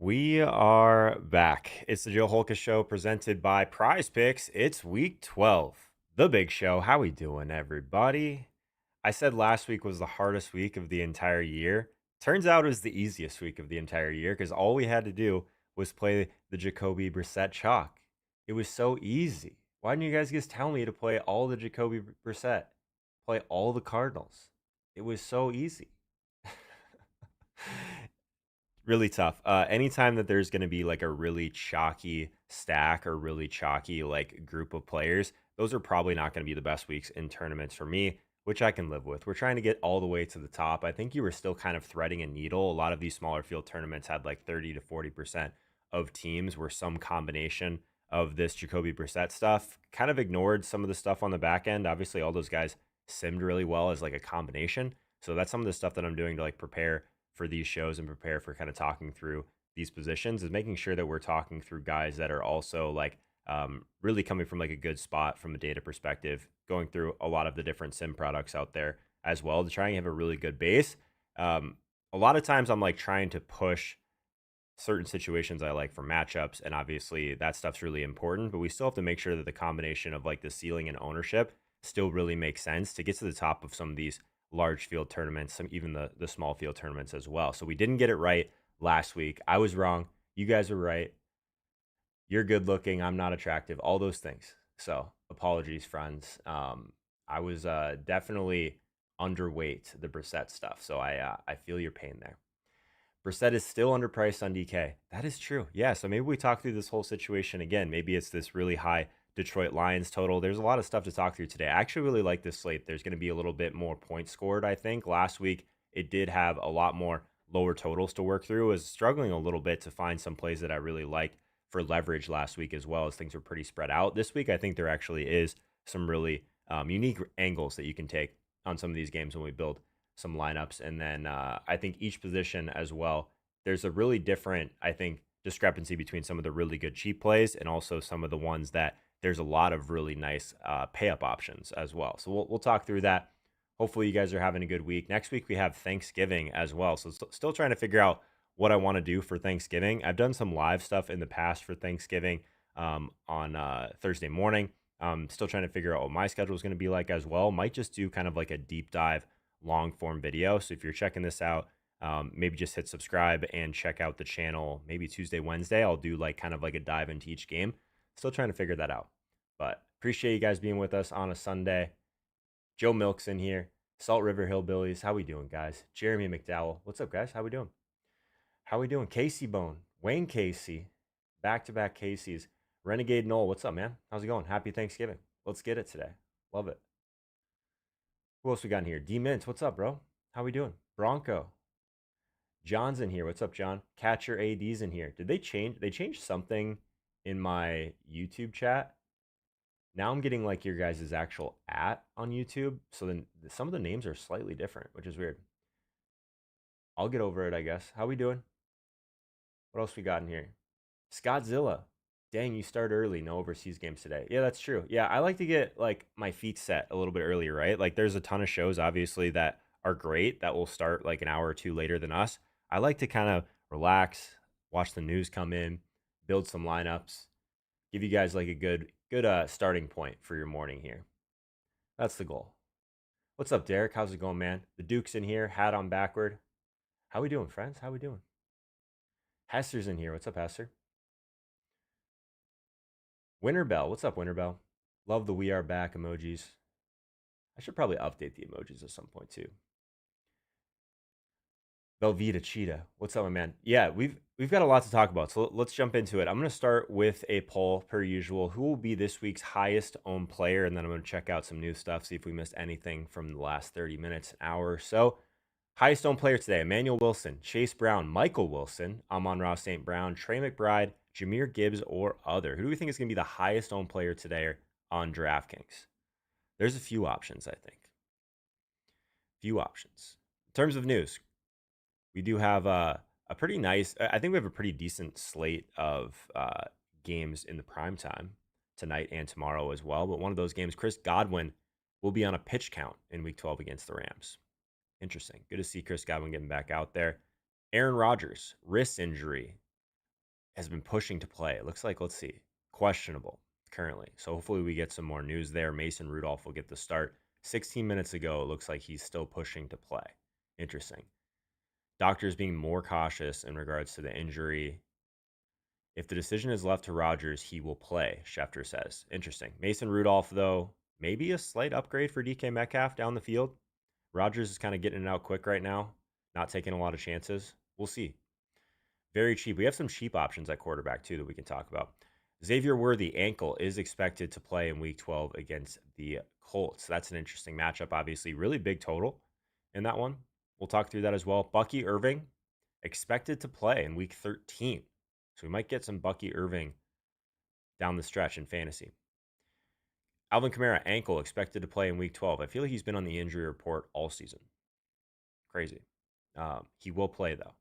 We are back. It's the Joe Holka Show presented by Prize Picks. It's week 12, the big show. How we doing, everybody? I said last week was the hardest week of the entire year. Turns out it was the easiest week of the entire year because all we had to do was play the Jacoby Brissett chalk. It was so easy. Why didn't you guys just tell me to play all the Jacoby Brissett? Play all the Cardinals. It was so easy. Really tough. Anytime that there's going to be like a really chalky stack or really chalky like group of players, those are probably not going to be the best weeks in tournaments for me, which I can live with. We're trying to get all the way to the top. I think you were still kind of threading a needle. A lot of these smaller field tournaments had like 30 to 40% of teams were some combination of this Jacoby Brissett stuff. Kind of ignored some of the stuff on the back end. Obviously, all those guys simmed really well as like a combination. So that's some of the stuff that I'm doing to like prepare for these shows and prepare for kind of talking through these positions is making sure that we're talking through guys that are also like really coming from like a good spot from a data perspective, going through a lot of the different sim products out there as well to try and have a really good base. A lot of times I'm like trying to push certain situations I like for matchups, and obviously that stuff's really important, but we still have to make sure that the combination of like the ceiling and ownership still really makes sense to get to the top of some of these large field tournaments, some even the small field tournaments as well. So we didn't get it right last week. I was wrong. You guys were right. You're good looking. I'm not attractive. All those things. So apologies, friends. I was definitely underweight the Brissett stuff. So I feel your pain there. Brissett is still underpriced on DK. That is true. Yeah. So maybe we talk through this whole situation again. Maybe it's this really high Detroit Lions total. There's a lot of stuff to talk through today. I actually really like this slate. There's going to be a little bit more points scored, I think. Last week, it did have a lot more lower totals to work through. I was struggling a little bit to find some plays that I really like for leverage last week as well, as things were pretty spread out. This week, I think there actually is some really unique angles that you can take on some of these games when we build some lineups. And then I think each position as well, there's a really different, I think, discrepancy between some of the really good cheap plays and also some of the ones that there's a lot of really nice pay up options as well. So we'll talk through that. Hopefully you guys are having a good week. Next week we have Thanksgiving as well. So still trying to figure out what I want to do for Thanksgiving. I've done some live stuff in the past for Thanksgiving on Thursday morning. Still trying to figure out what my schedule is going to be like as well. Might just do kind of like a deep dive long form video. So if you're checking this out, maybe just hit subscribe and check out the channel. Maybe Tuesday, Wednesday, I'll do like kind of like a dive into each game. Still trying to figure that out, but appreciate you guys being with us on a Sunday. Joe Milk's in here. Salt River Hillbillies. How we doing, guys? Jeremy McDowell. What's up, guys? How we doing? How we doing? Casey Bone. Wayne Casey. Back-to-back Casey's. Renegade Noel. What's up, man? How's it going? Happy Thanksgiving. Let's get it today. Love it. Who else we got in here? D Mint. What's up, bro? How we doing? Bronco. John's in here. What's up, John? Catcher AD's in here. Did they change? They changed something in my YouTube chat. Now I'm getting like your guys' actual at on YouTube. So then some of the names are slightly different, which is weird. I'll get over it, I guess. How we doing? What else we got in here? Scottzilla. Dang, you start early. No overseas games today. Yeah, that's true. Yeah, I like to get like my feet set a little bit earlier, right? Like there's a ton of shows obviously that are great that will start like an hour or two later than us. I like to kind of relax, watch the news come in, build some lineups, give you guys like a good starting point for your morning here. That's the goal. What's up, Derek? How's it going, man? The Duke's in here, hat on backward. How we doing, friends? How we doing? Hester's in here. What's up, Hester? Winterbell. What's up, Winterbell? Love the we are back emojis. I should probably update the emojis at some point too. Velveeta Cheetah. What's up, my man? Yeah, we've got a lot to talk about, so let's jump into it. I'm going to start with a poll per usual. Who will be this week's highest owned player? And then I'm going to check out some new stuff, see if we missed anything from the last 30 minutes, an hour or so. Highest owned player today: Emmanuel Wilson, Chase Brown, Michael Wilson, Amon-Ra St. Brown, Trey McBride, Jahmyr Gibbs, or other. Who do we think is going to be the highest owned player today on DraftKings? There's a few options, I think. Few options. In terms of news, we do have a pretty nice, I think we have a pretty decent slate of games in the prime time tonight and tomorrow as well. But one of those games, Chris Godwin will be on a pitch count in week 12 against the Rams. Interesting. Good to see Chris Godwin getting back out there. Aaron Rodgers, wrist injury. has been pushing to play. It looks like, let's see, questionable currently. So hopefully we get some more news there. Mason Rudolph will get the start. 16 minutes ago, it looks like he's still pushing to play. Interesting. Doctors being more cautious in regards to the injury. If the decision is left to Rodgers, he will play, Schefter says. Interesting. Mason Rudolph, though, maybe a slight upgrade for DK Metcalf down the field. Rodgers is kind of getting it out quick right now, not taking a lot of chances. We'll see. Very cheap. We have some cheap options at quarterback, too, that we can talk about. Xavier Worthy, ankle, is expected to play in Week 12 against the Colts. That's an interesting matchup, obviously. Really big total in that one. We'll talk through that as well. Bucky Irving, expected to play in Week 13. So we might get some Bucky Irving down the stretch in fantasy. Alvin Kamara, ankle, expected to play in Week 12. I feel like he's been on the injury report all season. Crazy. He will play, though.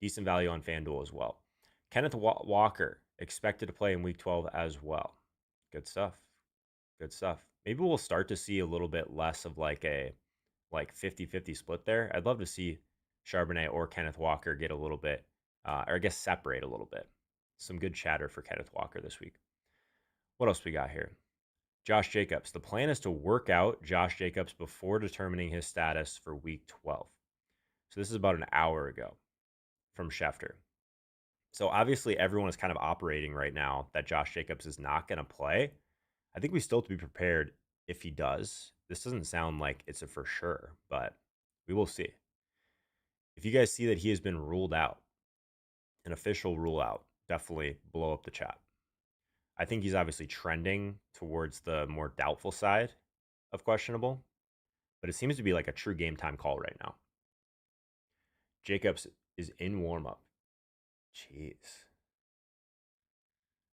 Decent value on FanDuel as well. Kenneth Walker, expected to play in Week 12 as well. Good stuff. Good stuff. Maybe we'll start to see a little bit less of like a 50-50 split there. I'd love to see Charbonnet or Kenneth Walker get a little bit, or I guess separate a little bit. Some good chatter for Kenneth Walker this week. What else we got here? Josh Jacobs. The plan is to work out Josh Jacobs before determining his status for Week 12. So this is about an hour ago from Schefter. So obviously everyone is kind of operating right now that Josh Jacobs is not going to play. I think we still have to be prepared if he does. This doesn't sound like it's a for sure, but we will see. If you guys see that he has been ruled out, an official rule out, definitely blow up the chat. I think he's obviously trending towards the more doubtful side of questionable, but it seems to be like a true game time call right now. Jacobs is in warm-up. Jeez.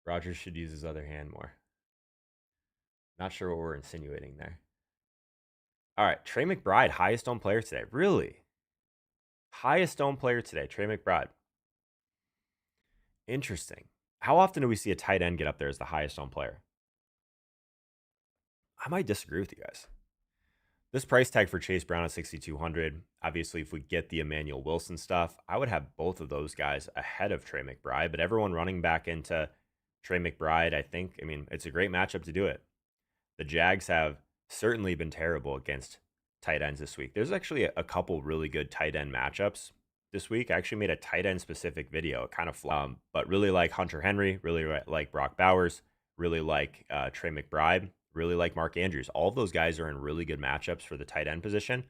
Rodgers should use his other hand more. Not sure what we're insinuating there. All right, Trey McBride, highest owned player today. Really? Highest owned player today, Trey McBride. Interesting. How often do we see a tight end get up there as the highest owned player? I might disagree with you guys. This price tag for Chase Brown at 6,200. Obviously, if we get the Emmanuel Wilson stuff, I would have both of those guys ahead of Trey McBride. But everyone running back into Trey McBride, I mean, it's a great matchup to do it. The Jags have certainly been terrible against tight ends this week. There's actually a couple really good tight end matchups this week. I actually made a tight end specific video. It kind of flopped, but really like Hunter Henry, really like Brock Bowers, really like Trey McBride, really like Mark Andrews. All of those guys are in really good matchups for the tight end position.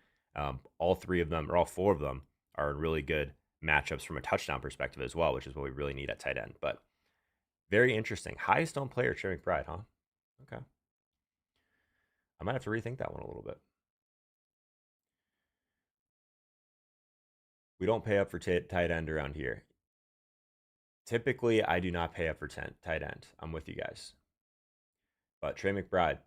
All three of them, or all four of them, are in really good matchups from a touchdown perspective as well, which is what we really need at tight end. But very interesting. Highest owned player, Trey McBride, huh? Okay. I might have to rethink that one a little bit. We don't pay up for tight end around here. Typically, I do not pay up for tight end. I'm with you guys. But Trey McBride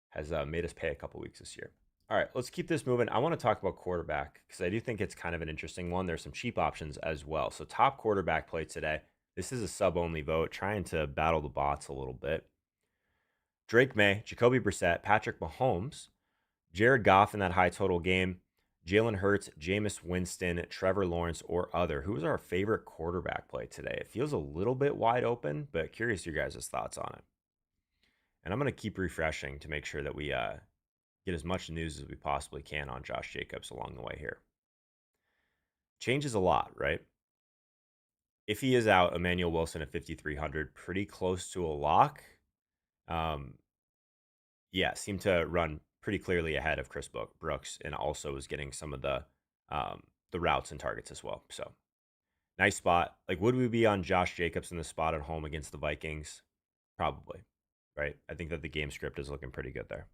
has made us pay a couple weeks this year. All right, let's keep this moving. I want to talk about quarterback because I do think it's kind of an interesting one. There's some cheap options as well. So top quarterback play today. This is a sub-only vote, trying to battle the bots a little bit. Drake May, Jacoby Brissett, Patrick Mahomes, Jared Goff in that high total game, Jalen Hurts, Jameis Winston, Trevor Lawrence, or other. Who's our favorite quarterback play today? It feels a little bit wide open, but curious your guys' thoughts on it. And I'm going to keep refreshing to make sure that we get as much news as we possibly can on Josh Jacobs along the way here. Changes a lot, right? If he is out, Emmanuel Wilson at 5,300, pretty close to a lock. Yeah, seemed to run pretty clearly ahead of Chris Brooks, and also was getting some of the routes and targets as well. So nice spot. Like, would we be on Josh Jacobs in the spot at home against the Vikings? Probably, right? I think that the game script is looking pretty good there.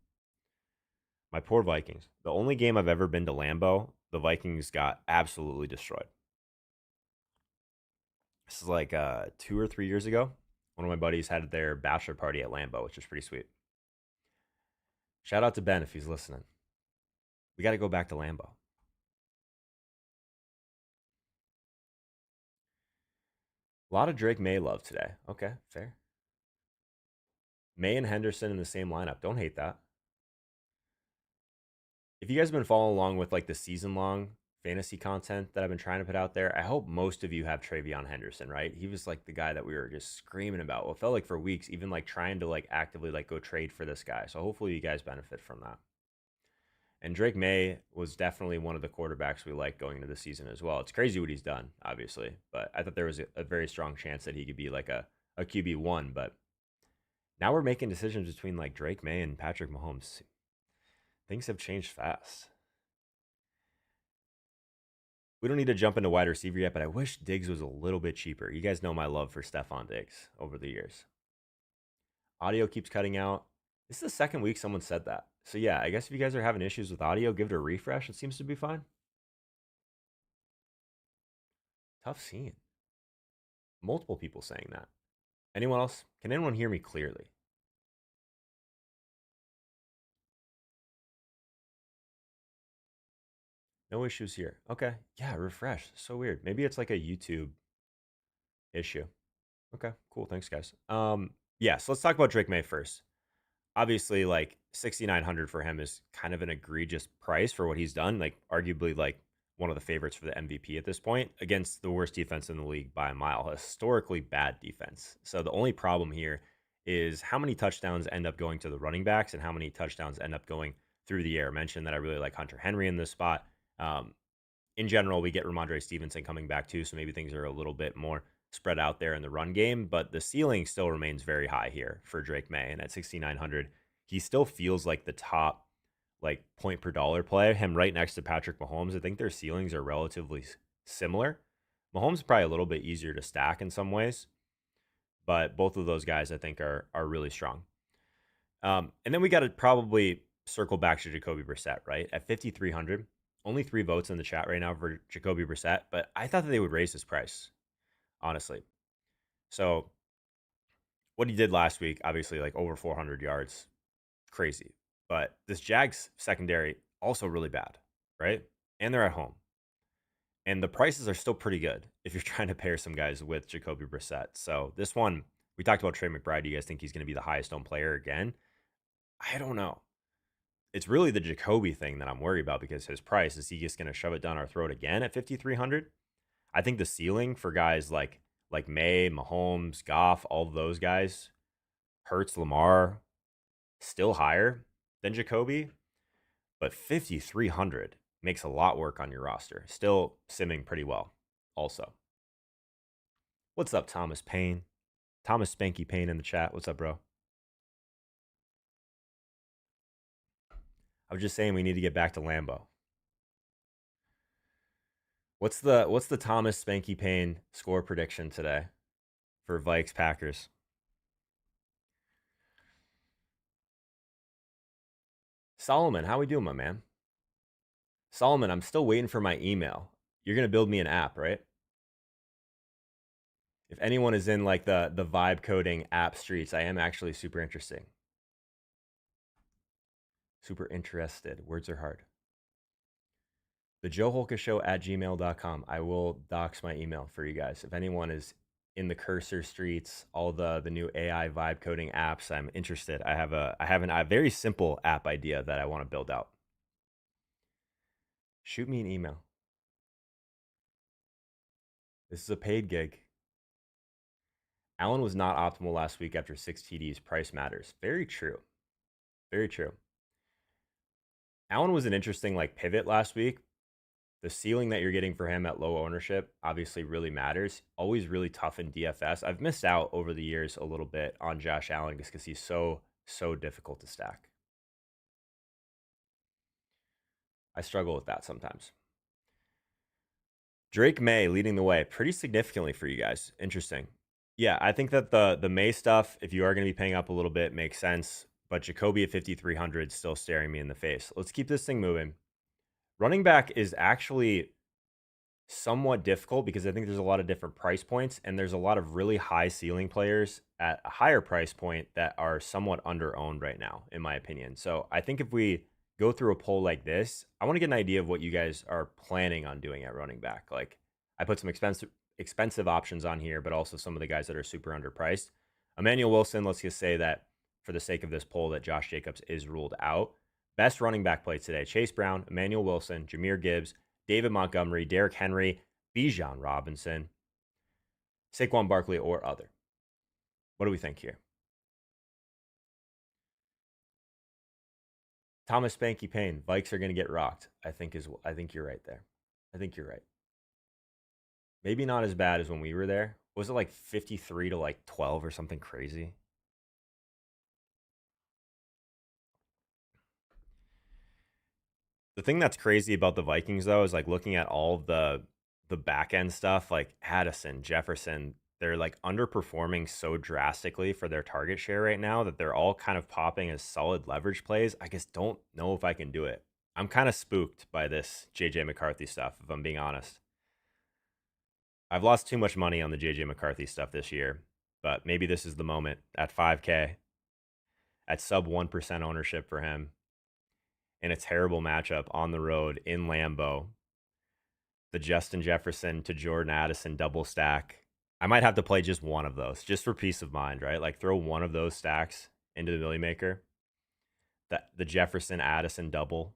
My poor Vikings. The only game I've ever been to Lambeau, the Vikings got absolutely destroyed. This is like 2 or 3 years ago. One of my buddies had their bachelor party at Lambeau, which was pretty sweet. Shout out to Ben if he's listening. We got to go back to Lambeau. A lot of Drake May love today. Okay, fair. May and Henderson in the same lineup. Don't hate that. If you guys have been following along with like the season long fantasy content that I've been trying to put out there. I hope most of you have Travion Henderson, right? He was like the guy that we were just screaming about. Well, it felt like for weeks, even like trying to like actively like go trade for this guy. So hopefully you guys benefit from that. And Drake May was definitely one of the quarterbacks we liked going into the season as well. It's crazy what he's done, obviously, but I thought there was a very strong chance that he could be like a QB1. But now we're making decisions between like Drake May and Patrick Mahomes. Things have changed fast. We don't need to jump into wide receiver yet, but I wish Diggs was a little bit cheaper. You guys know my love for Stephon Diggs over the years. Audio keeps cutting out. This is the second week someone said that. So yeah, I guess if you guys are having issues with audio, give it a refresh. It seems to be fine. Tough scene. Multiple people saying that. Anyone else? Can anyone hear me clearly? No issues here. Okay. Yeah, refresh. So weird. Maybe it's like a YouTube issue. Okay, cool. Thanks, guys. Yeah, so let's talk about Drake May first. Obviously, like 6,900 for him is kind of an egregious price for what he's done. Like, arguably, like one of the favorites for the MVP at this point against the worst defense in the league by a mile, historically bad defense. So the only problem here is how many touchdowns end up going to the running backs and how many touchdowns end up going through the air. I mentioned that I really like Hunter Henry in this spot. Um, in general, we get Ramondre Stevenson coming back too, so maybe things are a little bit more spread out there in the run game, but the ceiling still remains very high here for Drake May. And at 6,900, he still feels like the top like point per dollar play, him right next to Patrick Mahomes. I think their ceilings are relatively similar. Mahomes is probably a little bit easier to stack in some ways, but both of those guys I think are really strong. And then we got to probably circle back to Jacoby Brissett, right? At 5,300, only 3 votes in the chat right now for Jacoby Brissett, but I thought that they would raise his price, honestly. So what he did last week, obviously like over 400 yards, crazy. But this Jags secondary also really bad, right? And they're at home. And the prices are still pretty good if you're trying to pair some guys with Jacoby Brissett. So this one, we talked about Trey McBride. Do you guys think he's going to be the highest owned player again? I don't know. It's really the Jacoby thing that I'm worried about because his price, is he just going to shove it down our throat again at 5,300? I think the ceiling for guys like May, Mahomes, Goff, all of those guys, Hurts, Lamar, still higher than Jacoby, but 5,300 makes a lot work on your roster. Still simming pretty well also. What's up, Thomas Payne? Thomas Spanky Payne in the chat. What's up, bro? I was just saying we need to get back to Lambeau. What's the Thomas Spanky Payne score prediction today for Vikes Packers? Solomon, how we doing, my man? Solomon, I'm still waiting for my email. You're gonna build me an app, right? If anyone is in like the vibe coding app streets, I am actually super interesting. Super interested. Words are hard. The Joe Holka Show at gmail.com. I will dox my email for you guys. If anyone is in the cursor streets, all the new AI vibe coding apps, I'm interested. I have a very simple app idea that I want to build out. Shoot me an email. This is a paid gig. Allen was not optimal last week after 6 TDs. Price matters. Very true. Very true. Allen was an interesting like pivot last week. The ceiling that you're getting for him at low ownership obviously really matters. Always really tough in DFS. I've missed out over the years a little bit on Josh Allen just because he's so difficult to stack. I struggle with that sometimes. Drake May leading the way pretty significantly for you guys. Interesting. Yeah, I think that the May stuff, if you are going to be paying up a little bit, makes sense. But Jacoby at 5,300 still staring me in the face. Let's keep this thing moving. Running back is actually somewhat difficult because I think there's a lot of different price points and there's a lot of really high ceiling players at a higher price point that are somewhat under owned right now, in my opinion. So I think if we go through a poll like this, I want to get an idea of what you guys are planning on doing at running back. Like I put some expensive options on here, but also some of the guys that are super underpriced. Emmanuel Wilson, let's just say that for the sake of this poll that Josh Jacobs is ruled out. Best running back play today: Chase Brown, Emmanuel Wilson, Jahmyr Gibbs, David Montgomery, Derrick Henry, Bijan Robinson, Saquon Barkley, or other. What do we think here? Thomas Spanky Payne, Vikes are going to get rocked. I think you're right there. I think you're right. Maybe not as bad as when we were there. Was it like 53 to like 12 or something crazy? The thing that's crazy about the Vikings though is like looking at all of the back end stuff like Addison, Jefferson, they're like underperforming so drastically for their target share right now that they're all kind of popping as solid leverage plays. I just don't know if I can do it. I'm kind of spooked by this JJ McCarthy stuff, if I'm being honest. I've lost too much money on the JJ McCarthy stuff this year, but maybe this is the moment at 5K, at sub 1% ownership for him, in a terrible matchup on the road in Lambeau. The Justin Jefferson to Jordan Addison double stack. I might have to play just one of those just for peace of mind, right? Like throw one of those stacks into the Millie Maker. The Jefferson Addison double.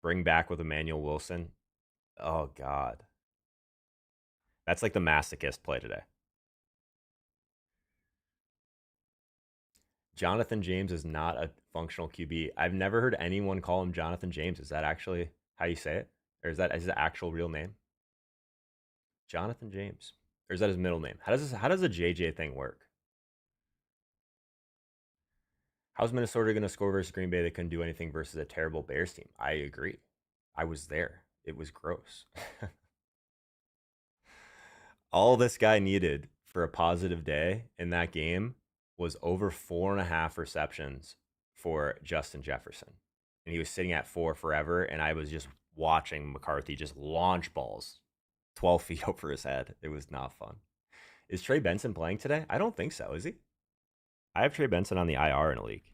Bring back with Emmanuel Wilson. Oh, God. That's like the masochist play today. Jonathan James is not a functional QB. I've never heard anyone call him Jonathan James. Is that actually how you say it? Or is that his actual real name? Jonathan James. Or is that his middle name? How does the JJ thing work? How's Minnesota going to score versus Green Bay? They couldn't do anything versus a terrible Bears team. I agree. I was there. It was gross. All this guy needed for a positive day in that game was over 4.5 receptions for Justin Jefferson. And he was sitting at 4 forever. And I was just watching McCarthy just launch balls 12 feet over his head. It was not fun. Is Trey Benson playing today? I don't think so. Is he? I have Trey Benson on the IR in a league.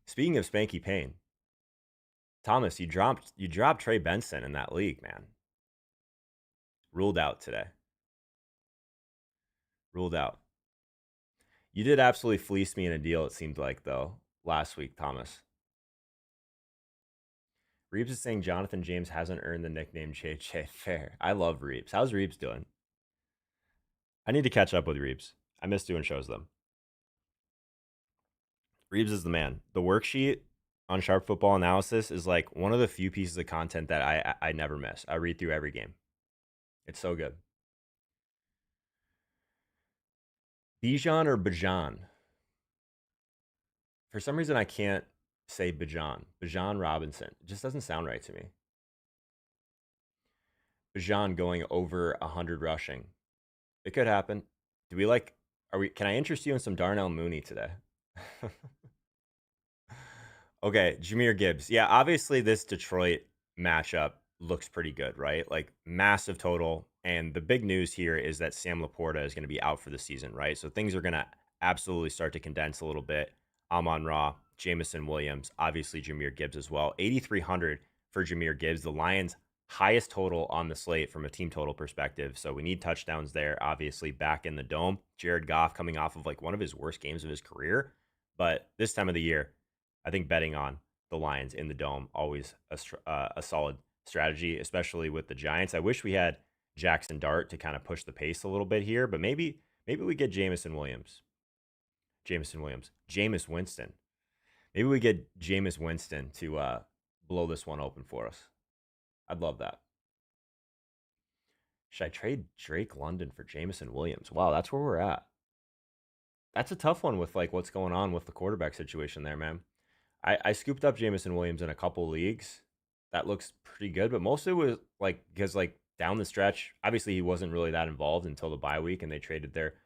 Speaking of Spanky Payne, Thomas, you dropped Trey Benson in that league, man. Ruled out today. Ruled out. You did absolutely fleece me in a deal, it seemed like, though, last week, Thomas. Reeves is saying Jonathan James hasn't earned the nickname JJ. Fair. I love Reeves. How's Reeves doing? I need to catch up with Reeves. I miss doing shows with them. Reeves is the man. The worksheet on Sharp Football Analysis is like one of the few pieces of content that I never miss. I read through every game. It's so good. Bijan or Bajan? For some reason, I can't say Bajan. Bijan Robinson. It just doesn't sound right to me. Bajan going over 100 rushing. It could happen. Do we like, can I interest you in some Darnell Mooney today? Okay, Jahmyr Gibbs. Yeah, obviously this Detroit matchup looks pretty good, right? Like massive total. And the big news here is that Sam Laporta is going to be out for the season, right? So things are going to absolutely start to condense a little bit. Amon-Ra, Jameson Williams, obviously Jahmyr Gibbs as well. 8,300 for Jahmyr Gibbs, the Lions' highest total on the slate from a team total perspective. So we need touchdowns there, obviously, back in the dome. Jared Goff coming off of like one of his worst games of his career. But this time of the year, I think betting on the Lions in the dome always a solid strategy, especially with the Giants. I wish we had Jackson Dart to kind of push the pace a little bit here, but maybe we get Jameis Winston. Maybe we get Jameis Winston to blow this one open for us. I'd love that. Should I trade Drake London for Jameson Williams? Wow, that's where we're at. That's a tough one with like what's going on with the quarterback situation there, man. I scooped up Jameson Williams in a couple leagues. That looks pretty good, but most of it was like because like down the stretch, obviously he wasn't really that involved until the bye week, and they traded their,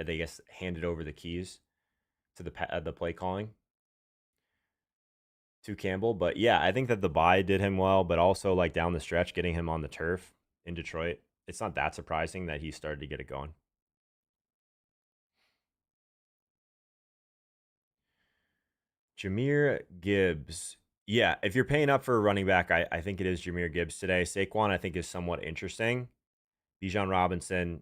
they guess handed over the keys to the play calling to Campbell. But yeah, I think that the bye did him well, but also like down the stretch, getting him on the turf in Detroit, it's not that surprising that he started to get it going. Jahmyr Gibbs. Yeah, if you're paying up for a running back, I think it is Jahmyr Gibbs today. Saquon, I think, is somewhat interesting. Bijan Robinson,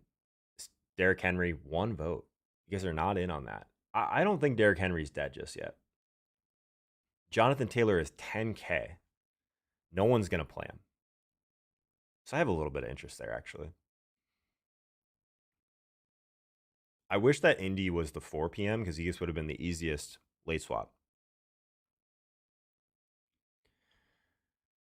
Derrick Henry, one vote. You guys are not in on that. I don't think Derrick Henry's dead just yet. Jonathan Taylor is 10K. No one's going to play him. So I have a little bit of interest there, actually. I wish that Indy was the 4 p.m. because he just would have been the easiest late swap.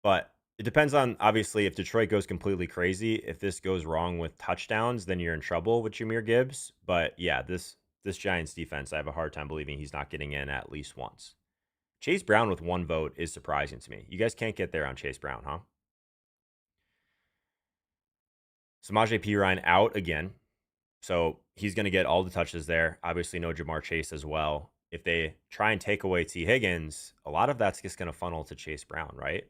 But it depends on, obviously, if Detroit goes completely crazy. If this goes wrong with touchdowns, then you're in trouble with Jahmyr Gibbs. But yeah, this Giants defense, I have a hard time believing he's not getting in at least once. Chase Brown with 1 vote is surprising to me. You guys can't get there on Chase Brown, huh? Samaje Perine out again. So he's going to get all the touches there. Obviously, no Jamar Chase as well. If they try and take away T. Higgins, a lot of that's just going to funnel to Chase Brown, right?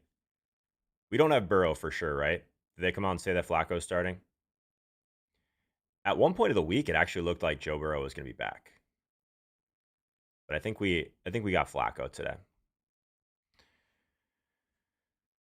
We don't have Burrow for sure, right? Did they come out and say that Flacco's starting? At one point of the week, it actually looked like Joe Burrow was going to be back. But I think we got Flacco today.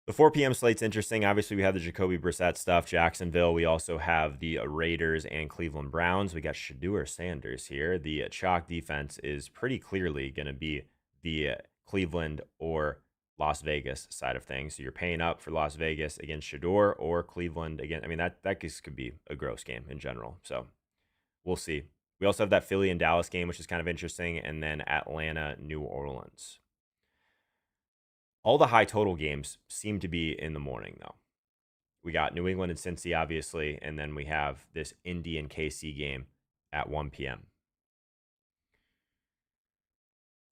The 4 p.m. slate's interesting. Obviously, we have the Jacoby Brissett stuff, Jacksonville. We also have the Raiders and Cleveland Browns. We got Shedeur Sanders here. The chalk defense is pretty clearly going to be the Cleveland or Las Vegas side of things. So you're paying up for Las Vegas against Shedeur or Cleveland again. I mean, that just could be a gross game in general. So we'll see. We also have that Philly and Dallas game, which is kind of interesting, and then Atlanta, New Orleans. All the high total games seem to be in the morning, though. We got New England and Cincy, obviously, and then we have this Indy and KC game at 1 p.m.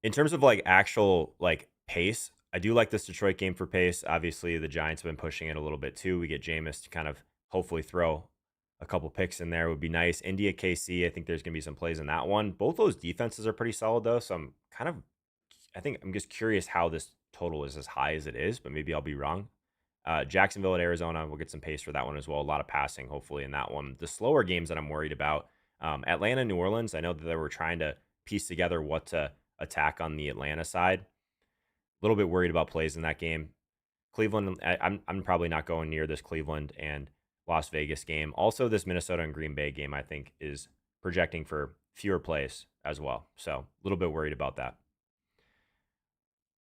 In terms of like actual like pace, I do like this Detroit game for pace. Obviously, the Giants have been pushing it a little bit too. We get Jameis to kind of hopefully throw a couple picks in there would be nice. Indy at KC, I think there's going to be some plays in that one. Both those defenses are pretty solid though, so I think I'm just curious how this total is as high as it is, but maybe I'll be wrong. Jacksonville at Arizona, we'll get some pace for that one as well. A lot of passing, hopefully, in that one. The slower games that I'm worried about, Atlanta, New Orleans, I know that they were trying to piece together what to attack on the Atlanta side. A little bit worried about plays in that game. Cleveland, I'm probably not going near this Cleveland and Las Vegas game. Also, this Minnesota and Green Bay game, I think, is projecting for fewer plays as well. So a little bit worried about that.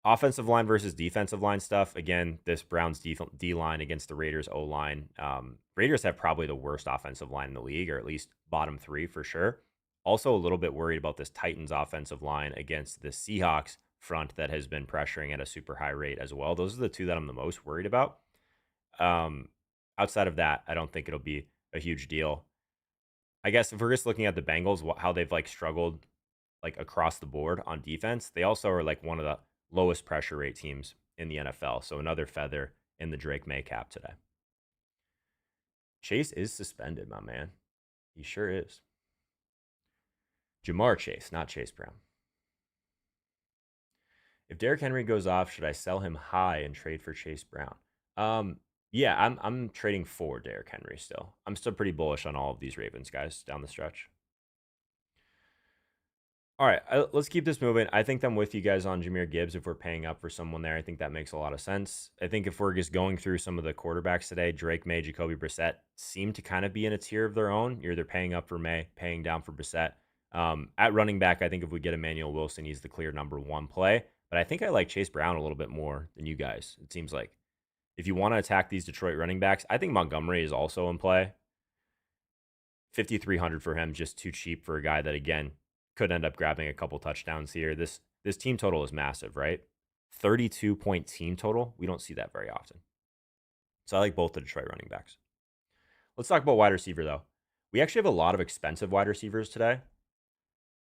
Offensive line versus defensive line stuff. Again, this Browns D line against the Raiders O line. Raiders have probably the worst offensive line in the league, or at least bottom 3 for sure. Also, a little bit worried about this Titans offensive line against the Seahawks front that has been pressuring at a super high rate as well. Those are the two that I'm the most worried about. Outside of that, I don't think it'll be a huge deal. I guess if we're just looking at the Bengals, how they've like struggled like across the board on defense, they also are like one of the lowest pressure rate teams in the NFL. So another feather in the Drake May cap today. Chase is suspended, my man. He sure is. Jamar Chase, not Chase Brown. If Derrick Henry goes off, should I sell him high and trade for Chase Brown? Yeah, I'm trading for Derrick Henry still. I'm still pretty bullish on all of these Ravens guys down the stretch. All right, let's keep this moving. I think I'm with you guys on Jahmyr Gibbs. If we're paying up for someone there, I think that makes a lot of sense. I think if we're just going through some of the quarterbacks today, Drake May, Jacoby Brissett seem to kind of be in a tier of their own. You're either paying up for May, paying down for Brissett. At running back, I think if we get Emmanuel Wilson, he's the clear number 1 play. But I think I like Chase Brown a little bit more than you guys. It seems like if you want to attack these Detroit running backs, I think Montgomery is also in play. 5,300 for him, just too cheap for a guy that, again, could end up grabbing a couple touchdowns here. This team total is massive, right? 32-point team total. We don't see that very often. So I like both the Detroit running backs. Let's talk about wide receiver, though. We actually have a lot of expensive wide receivers today.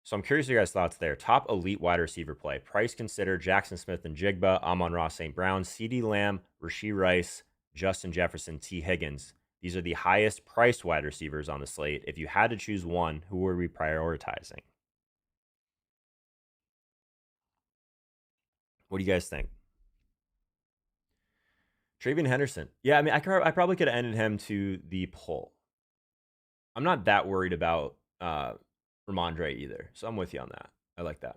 So I'm curious your guys' thoughts there. Top elite wide receiver play. Price considered Jackson Smith and Jigba, Amon-Ra St. Brown, CeeDee Lamb, Rashee Rice, Justin Jefferson, T. Higgins. These are the highest priced wide receivers on the slate. If you had to choose one, who are we prioritizing? What do you guys think? Travion Henderson. Yeah, I mean, I probably could have ended him to the poll. I'm not that worried about Ramondre either, so I'm with you on that. I like that.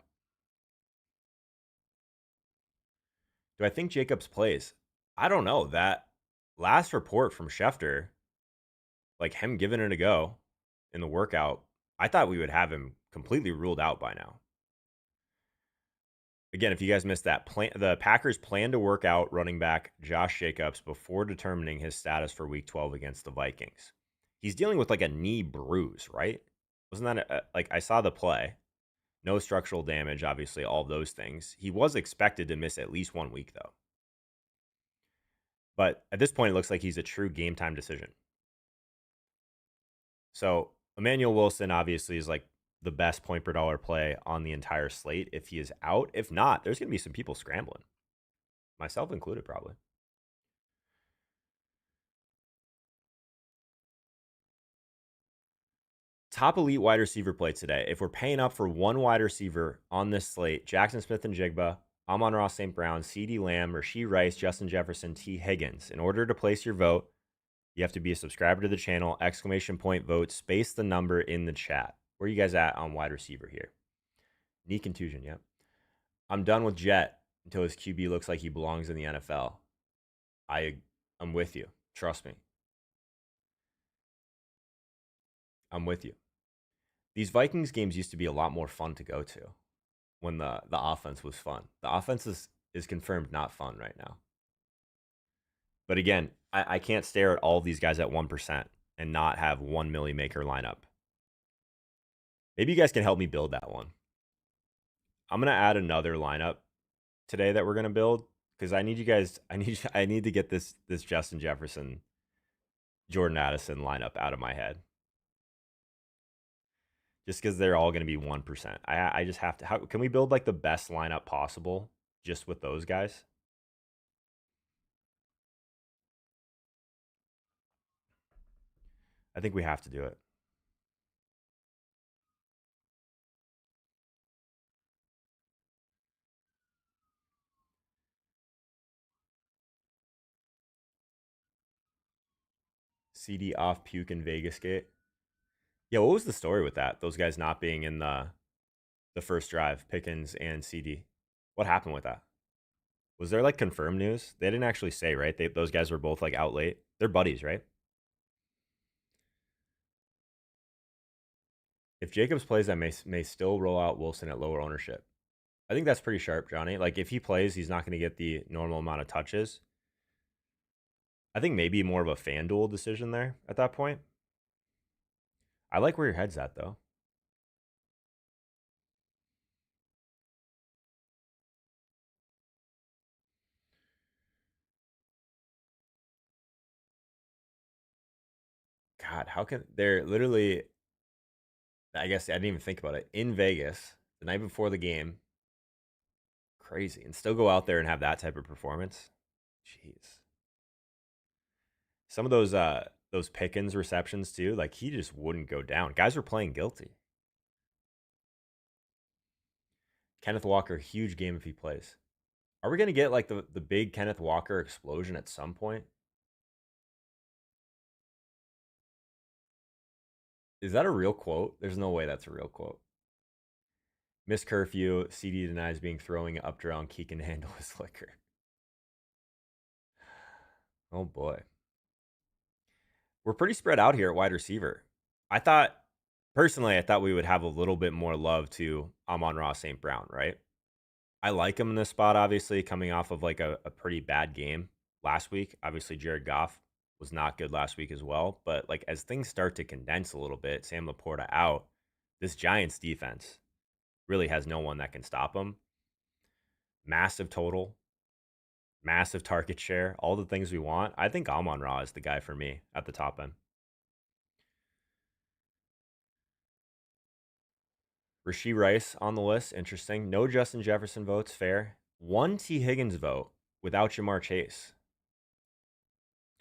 Do I think Jacobs plays? I don't know. That last report from Schefter, like him giving it a go in the workout, I thought we would have him completely ruled out by now. Again, if you guys missed that, the Packers plan to work out running back Josh Jacobs before determining his status for Week 12 against the Vikings. He's dealing with like a knee bruise, right? Wasn't that like I saw the play? No structural damage, obviously, all of those things. He was expected to miss at least 1 week though. But at this point, it looks like he's a true game time decision. So Emmanuel Wilson obviously is like the best point per dollar play on the entire slate if he is out. If not, there's going to be some people scrambling, myself included, probably. Top elite wide receiver play today. If we're paying up for one wide receiver on this slate, Jackson Smith-Njigba, Amon-Ra St. Brown, CeeDee Lamb, Rashee Rice, Justin Jefferson, T. Higgins. In order to place your vote, you have to be a subscriber to the channel, !vote, space the number in the chat. Where are you guys at on wide receiver here? Knee contusion, yep. I'm done with Jet until his QB looks like he belongs in the NFL. I'm with you. Trust me. I'm with you. These Vikings games used to be a lot more fun to go to when the offense was fun. The offense is confirmed not fun right now. But again, I can't stare at all of these guys at 1% and not have 1 milli maker lineup. Maybe you guys can help me build that one. I'm gonna add another lineup today that we're gonna build because I need you guys. I need to get this Justin Jefferson, Jordan Addison lineup out of my head. Just because they're all going to be 1%. I just have to. How can we build like the best lineup possible just with those guys? I think we have to do it. CD off puke in Vegas gate. Yeah, what was the story with that? Those guys not being in the first drive, Pickens and CD. What happened with that? Was there like confirmed news? They didn't actually say, right? Those guys were both like out late. They're buddies, right? If Jacobs plays, I may still roll out Wilson at lower ownership. I think that's pretty sharp, Johnny. Like if he plays, he's not going to get the normal amount of touches. I think maybe more of a FanDuel decision there at that point. I like where your head's at, though. God, how can they're literally? I guess I didn't even think about it. In Vegas, the night before the game, crazy, and still go out there and have that type of performance. Jeez, some of those Pickens receptions too, like he just wouldn't go down. Guys were playing guilty. Kenneth Walker, huge game if he plays. Are we gonna get like the big Kenneth Walker explosion at some point? Is that a real quote? There's no way that's a real quote. Miss curfew. CD denies being throwing up drown. Key can handle his liquor. Oh boy. We're pretty spread out here at wide receiver. I thought, personally, I thought we would have a little bit more love to Amon-Ra St. Brown, right? I like him in this spot, obviously, coming off of like a pretty bad game last week. Obviously, Jared Goff was not good last week as well. But like as things start to condense a little bit, Sam Laporta out, this Giants defense really has no one that can stop him. Massive total, massive target share, all the things we want. I think Amon-Ra is the guy for me at the top end. Rashee Rice on the list, interesting. No Justin Jefferson votes, fair. One T. Higgins vote without Jamar Chase.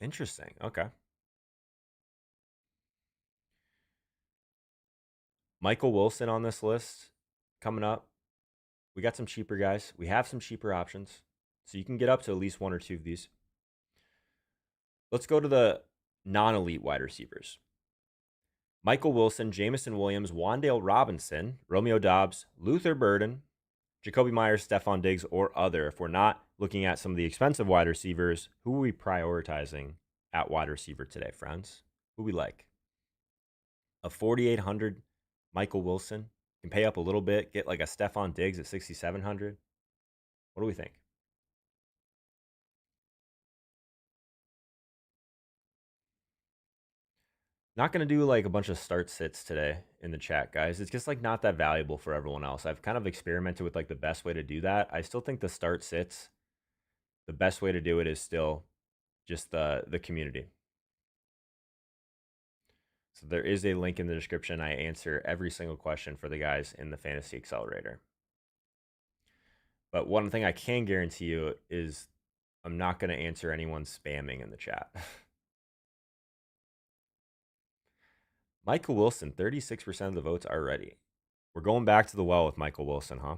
Interesting. Okay. Michael Wilson on this list coming up. We got some cheaper guys. We have some cheaper options. So you can get up to at least one or two of these. Let's go to the non-elite wide receivers. Michael Wilson, Jamison Williams, Wan'Dale Robinson, Romeo Doubs, Luther Burden, Jacoby Myers, Stephon Diggs, or other. If we're not looking at some of the expensive wide receivers, who are we prioritizing at wide receiver today, friends? Who we like? A 4,800 Michael Wilson can pay up a little bit, get like a Stephon Diggs at 6,700. What do we think? Not going to do like a bunch of start sits today in the chat, guys. It's just like not that valuable for everyone else. I've kind of experimented with like the best way to do that. I still think the start sits, the best way to do it is still just the community. So there is a link in the description. I answer every single question for the guys in the Fantasy Accelerator. But one thing I can guarantee you is I'm not going to answer anyone spamming in the chat. Michael Wilson, 36% of the votes are ready. We're going back to the well with Michael Wilson, huh?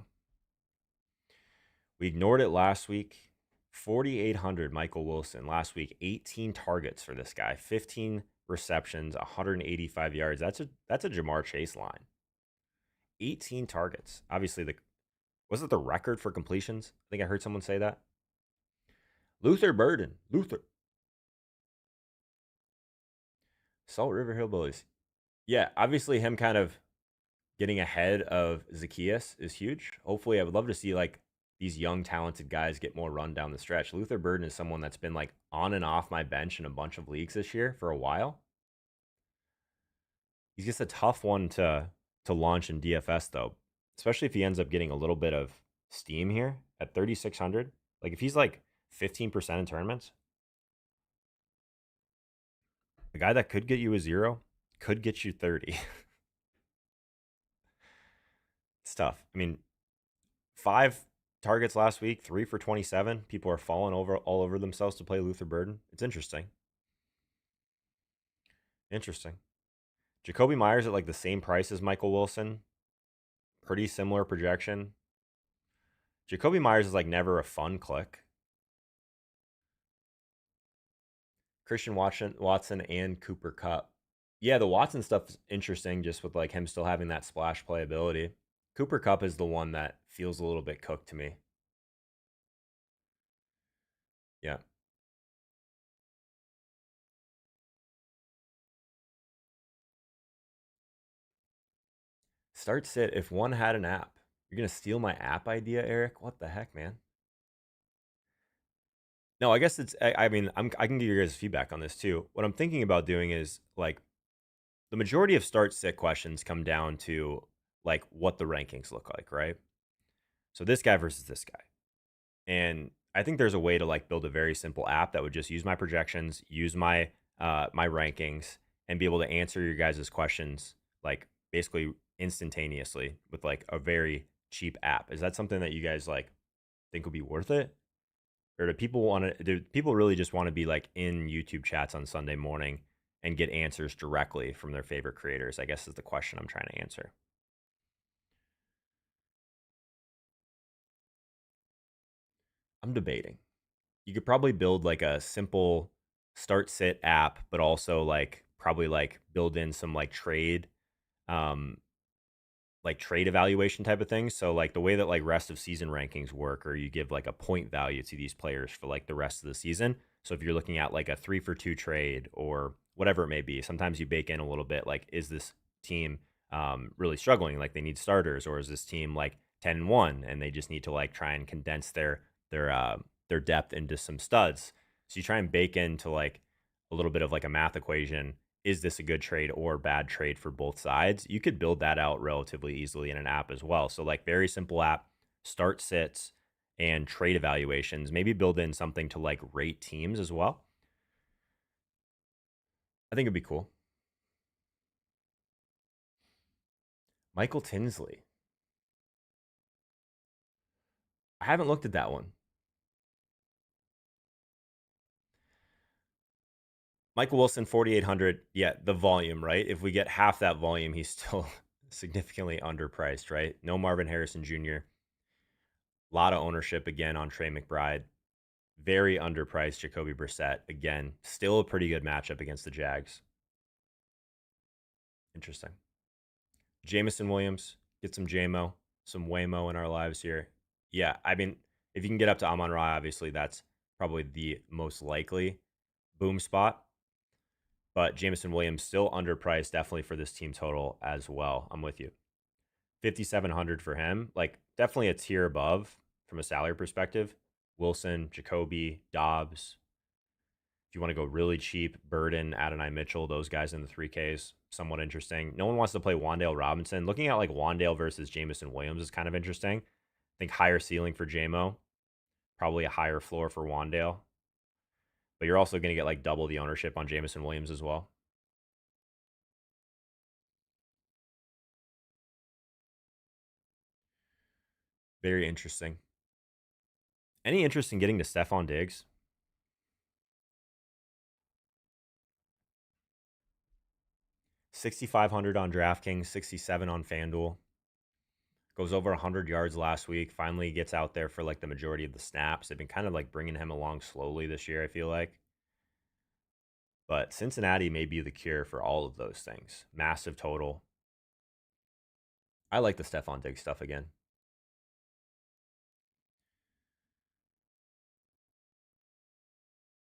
We ignored it last week. 4,800 Michael Wilson last week. 18 targets for this guy. 15 receptions, 185 yards. That's a Jamar Chase line. 18 targets. Obviously, was it the record for completions? I think I heard someone say that. Luther Burden. Salt River Hillbillies. Yeah, obviously him kind of getting ahead of Zacchaeus is huge. Hopefully, I would love to see like these young, talented guys get more run down the stretch. Luther Burden is someone that's been like on and off my bench in a bunch of leagues this year for a while. He's just a tough one to launch in DFS though, especially if he ends up getting a little bit of steam here at 3,600. Like if he's like 15% in tournaments, the guy that could get you a 0 could get you 30. It's tough. I mean, 5 targets last week, 3 for 27. People are falling over all over themselves to play Luther Burden. It's interesting. Interesting. Jacoby Myers at like the same price as Michael Wilson. Pretty similar projection. Jacoby Myers is like never a fun click. Christian Watson and Cooper Kupp. Yeah, the Watson stuff is interesting just with like him still having that splash playability. Cooper Kupp is the one that feels a little bit cooked to me. Yeah. Start sit if one had an app. You're going to steal my app idea, Eric? What the heck, man? No, I guess it's. I mean, I can give you guys feedback on this too. What I'm thinking about doing is like the majority of start sit questions come down to like what the rankings look like, right? So this guy versus this guy, and I think there's a way to like build a very simple app that would just use my projections, use my rankings, and be able to answer your guys' questions like basically instantaneously with like a very cheap app. Is that something that you guys like think would be worth it? Or do people really just want to be like in YouTube chats on Sunday morning and get answers directly from their favorite creators? I guess is the question I'm trying to answer. I'm debating. You could probably build like a simple start sit app, but also like probably like build in some um like trade evaluation type of things. So like the way that like rest of season rankings work, or you give like a point value to these players for like the rest of the season. So if you're looking at like a 3-for-2 trade or whatever it may be, sometimes you bake in a little bit like, is this team really struggling? Like they need starters, or is this team like 10-1 and they just need to like try and condense their depth into some studs? So you try and bake into like a little bit of like a math equation. Is this a good trade or bad trade for both sides? You could build that out relatively easily in an app as well. So like very simple app, start sits and trade evaluations. Maybe build in something to like rate teams as well. I think it'd be cool. Michael Tinsley. I haven't looked at that one. Michael Wilson, 4,800. Yeah, the volume, right? If we get half that volume, he's still significantly underpriced, right? No Marvin Harrison Jr. A lot of ownership again on Trey McBride. Very underpriced Jacoby Brissett. Again, still a pretty good matchup against the Jags. Interesting. Jameson Williams, get some JMO, some Waymo in our lives here. Yeah, I mean, if you can get up to Amon Ra, obviously that's probably the most likely boom spot. But Jameson Williams still underpriced, definitely for this team total as well. I'm with you. 5,700 for him, like definitely a tier above from a salary perspective. Wilson, Jacoby, Dobbs. If you want to go really cheap, Burden, Adonai Mitchell, those guys in the 3Ks, somewhat interesting. No one wants to play Wandale Robinson. Looking at like Wandale versus Jamison Williams is kind of interesting. I think higher ceiling for JMO, probably a higher floor for Wandale. But you're also going to get like double the ownership on Jamison Williams as well. Very interesting. Any interest in getting to Stephon Diggs? 6,500 on DraftKings, 67 on FanDuel. Goes over 100 yards last week. Finally gets out there for like the majority of the snaps. They've been kind of like bringing him along slowly this year, I feel like. But Cincinnati may be the cure for all of those things. Massive total. I like the Stephon Diggs stuff again.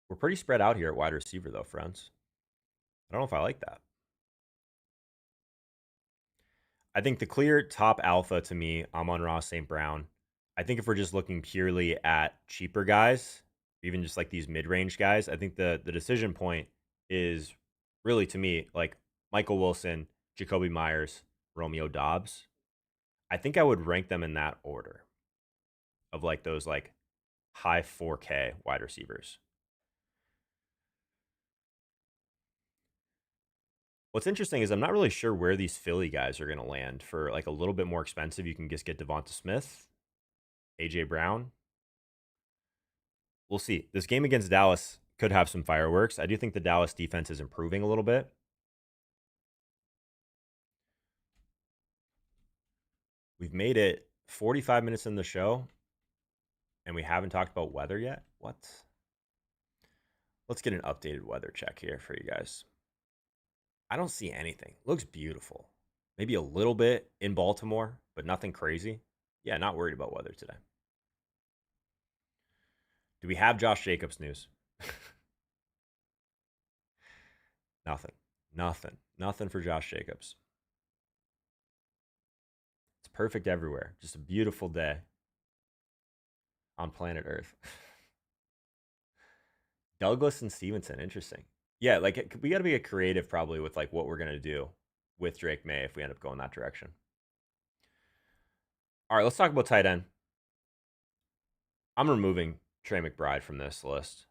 We're pretty spread out here at wide receiver, though, friends. I don't know if I like that. I think the clear top alpha to me, Amon-Ra St. Brown. I think if we're just looking purely at cheaper guys, even just like these mid-range guys, I think the decision point is really to me like Michael Wilson, Jacoby Myers, Romeo Dobbs. I think I would rank them in that order of like those like high 4K wide receivers. What's interesting is I'm not really sure where these Philly guys are going to land for like a little bit more expensive. You can just get Devonta Smith, AJ Brown. We'll see. This game against Dallas could have some fireworks. I do think the Dallas defense is improving a little bit. We've made it 45 minutes in the show, and we haven't talked about weather yet. What? Let's get an updated weather check here for you guys. I don't see anything. Looks beautiful. Maybe a little bit in Baltimore, but nothing crazy. Yeah, not worried about weather today. Do we have Josh Jacobs news? Nothing. Nothing. Nothing for Josh Jacobs. It's perfect everywhere. Just a beautiful day on planet Earth. Douglas and Stevenson, interesting. Yeah, like we got to be creative probably with like what we're gonna do with Drake May if we end up going that direction. All right, let's talk about tight end. I'm removing Trey McBride from this list.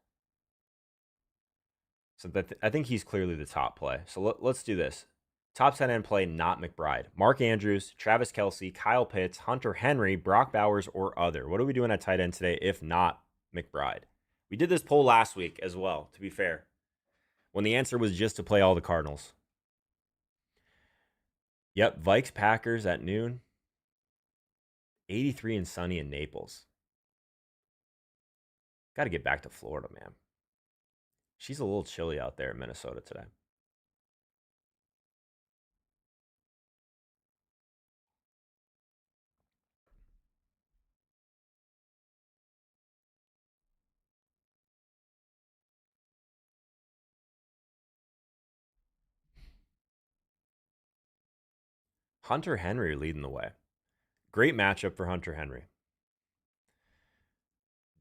So I think he's clearly the top play. So let's do this. Top tight end play, not McBride. Mark Andrews, Travis Kelce, Kyle Pitts, Hunter Henry, Brock Bowers, or other. What are we doing at tight end today if not McBride? We did this poll last week as well, to be fair, when the answer was just to play all the Cardinals. Yep, Vikes Packers at noon. 83 and sunny in Naples. Got to get back to Florida, man. She's a little chilly out there in Minnesota today. Hunter Henry leading the way. Great matchup for Hunter Henry.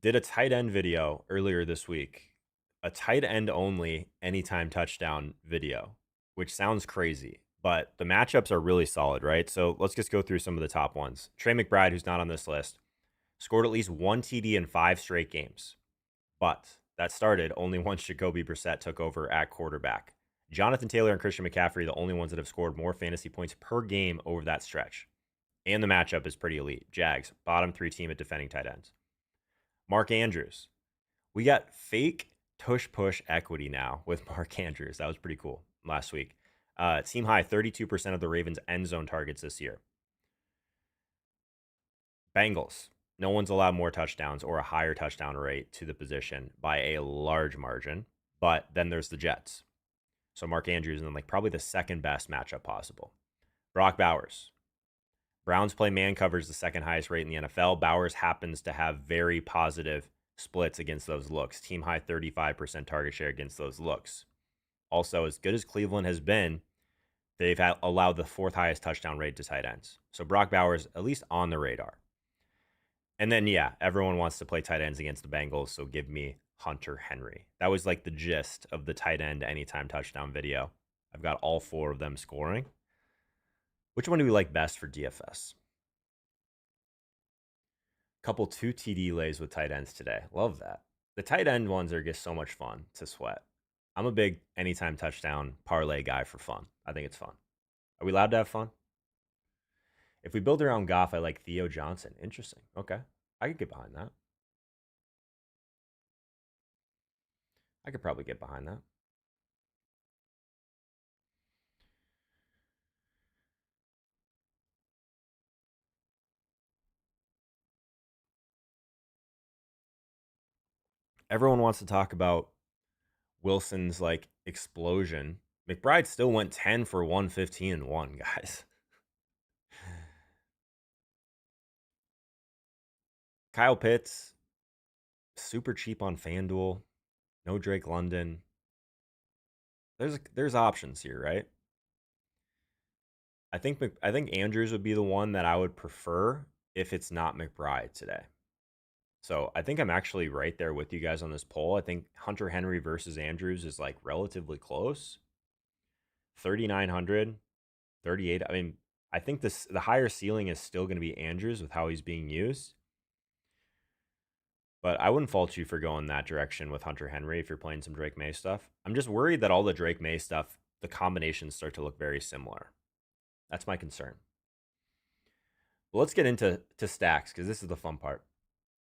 Did a tight end video earlier this week. A tight end only anytime touchdown video, which sounds crazy, but the matchups are really solid, right? So let's just go through some of the top ones. Trey McBride, who's not on this list, scored at least one TD in 5 straight games, but that started only once Jacoby Brissett took over at quarterback. Jonathan Taylor and Christian McCaffrey, the only ones that have scored more fantasy points per game over that stretch. And the matchup is pretty elite. Jags, bottom 3 team at defending tight ends. Mark Andrews. We got fake tush push equity now with Mark Andrews. That was pretty cool last week. Team high, 32% of the Ravens' end zone targets this year. Bengals. No one's allowed more touchdowns or a higher touchdown rate to the position by a large margin. But then there's the Jets. So Mark Andrews and like probably the second best matchup possible. Brock Bowers. Browns play man covers the second highest rate in the NFL. Bowers happens to have very positive splits against those looks. Team high 35% target share against those looks. Also, as good as Cleveland has been, they've allowed the 4th highest touchdown rate to tight ends. So Brock Bowers, at least on the radar. And then, yeah, everyone wants to play tight ends against the Bengals, so give me Hunter Henry. That was like the gist of the tight end anytime touchdown video. I've got all four of them scoring. Which one do we like best for DFS? Couple 2 TD lays with tight ends today. Love that. The tight end ones are just so much fun to sweat. I'm a big anytime touchdown parlay guy for fun. I think it's fun. Are we allowed to have fun? If we build around Goff, I like Theo Johnson. Interesting. Okay. I could get behind that. I could probably get behind that. Everyone wants to talk about Wilson's like explosion. McBride still went 10 for 115 and 1, guys. Kyle Pitts, super cheap on FanDuel. No Drake London. There's options here, right? I think Andrews would be the one that I would prefer if it's not McBride today. So I think I'm actually right there with you guys on this poll. I think Hunter Henry versus Andrews is like relatively close. 3,900, 38. I mean, I think the higher ceiling is still going to be Andrews with how he's being used. But I wouldn't fault you for going that direction with Hunter Henry if you're playing some Drake May stuff. I'm just worried that all the Drake May stuff, the combinations start to look very similar. That's my concern. But let's get into stacks because this is the fun part.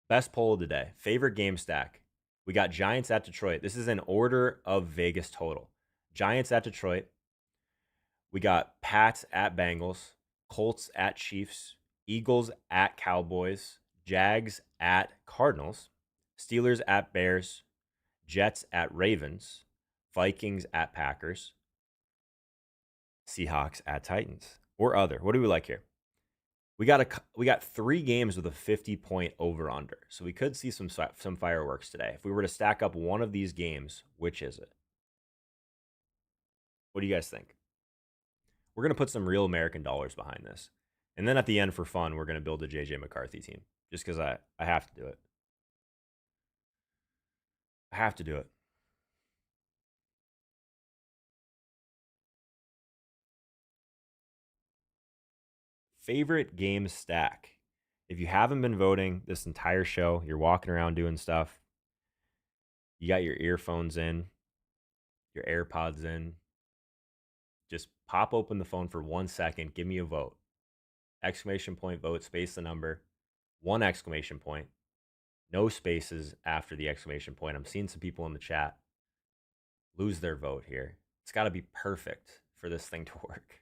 Best poll of the day. Favorite game stack. We got Giants at Detroit. This is an order of Vegas total. Giants at Detroit. We got Pats at Bengals, Colts at Chiefs, Eagles at Cowboys, Jags at Cardinals, Steelers at Bears, Jets at Ravens, Vikings at Packers, Seahawks at Titans, or other. What do we like here? We got 3 games with a 50-point over under. So we could see some fireworks today. If we were to stack up one of these games, which is it? What do you guys think? We're going to put some real American dollars behind this. And then at the end for fun, we're going to build a JJ McCarthy team just cuz I have to do it. I have to do it. Favorite game stack. If you haven't been voting this entire show, you're walking around doing stuff. You got your earphones in, your AirPods in. Just pop open the phone for 1 second. Give me a vote. Exclamation point vote, space the number. 1 exclamation point. No spaces after the exclamation point. I'm seeing some people in the chat lose their vote here. It's got to be perfect for this thing to work.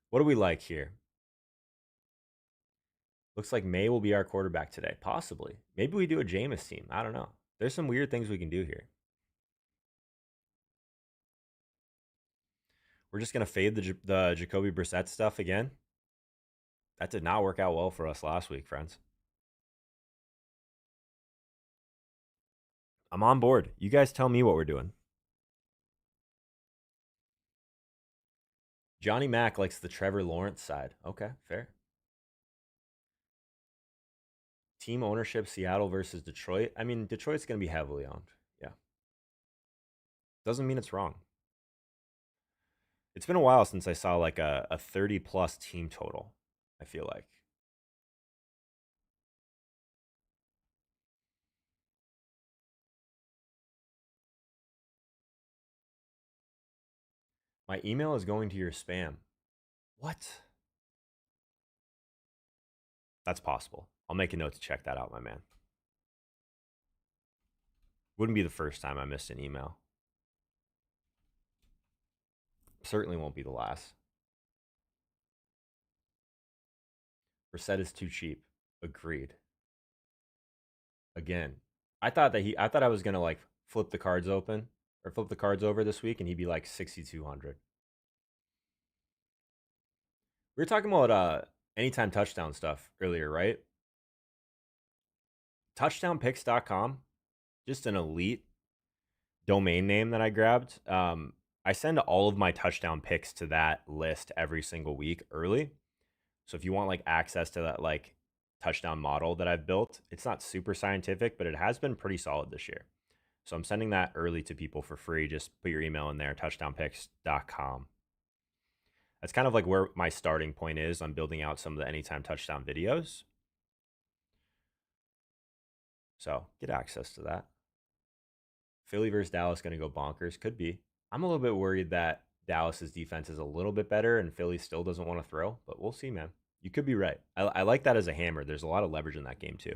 What do we like here? Looks like May will be our quarterback today. Possibly. Maybe we do a Jameis team. I don't know. There's some weird things we can do here. We're just going to fade the Jacoby Brissett stuff again. That did not work out well for us last week, friends. I'm on board. You guys tell me what we're doing. Johnny Mack likes the Trevor Lawrence side. Okay, fair. Team ownership, Seattle versus Detroit. I mean, Detroit's going to be heavily owned. Yeah. Doesn't mean it's wrong. It's been a while since I saw like a 30 plus team total, I feel like. My email is going to your spam. What? That's possible. I'll make a note to check that out, my man. Wouldn't be the first time I missed an email. Certainly won't be the last. Brissett is too cheap. Agreed. Again, I thought I was gonna like flip the cards open or flip the cards over this week, and he'd be like 6,200. We were talking about anytime touchdown stuff earlier, right? Touchdownpicks.com, just an elite domain name that I grabbed. I send all of my touchdown picks to that list every single week early. So if you want like access to that like touchdown model that I've built, it's not super scientific, but it has been pretty solid this year. So I'm sending that early to people for free. Just put your email in there, touchdownpicks.com. That's kind of like where my starting point is on building out some of the anytime touchdown videos. So get access to that. Philly versus Dallas going to go bonkers. Could be. I'm a little bit worried that Dallas's defense is a little bit better and Philly still doesn't want to throw, but we'll see, man. You could be right. I like that as a hammer. There's a lot of leverage in that game too.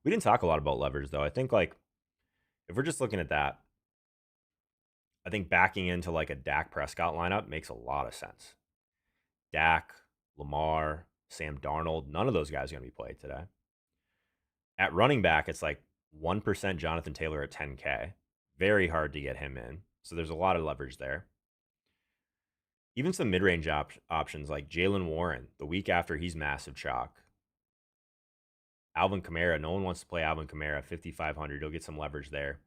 We didn't talk a lot about leverage though. I think like if we're just looking at that, I think backing into like a Dak Prescott lineup makes a lot of sense. Dak, Lamar, Sam Darnold, none of those guys are going to be played today. At running back, it's like 1% Jonathan Taylor at 10K. Very hard to get him in. So there's a lot of leverage there. Even some mid range options like Jalen Warren, the week after he's massive chalk. Alvin Kamara, no one wants to play Alvin Kamara, 5,500. You'll get some leverage there.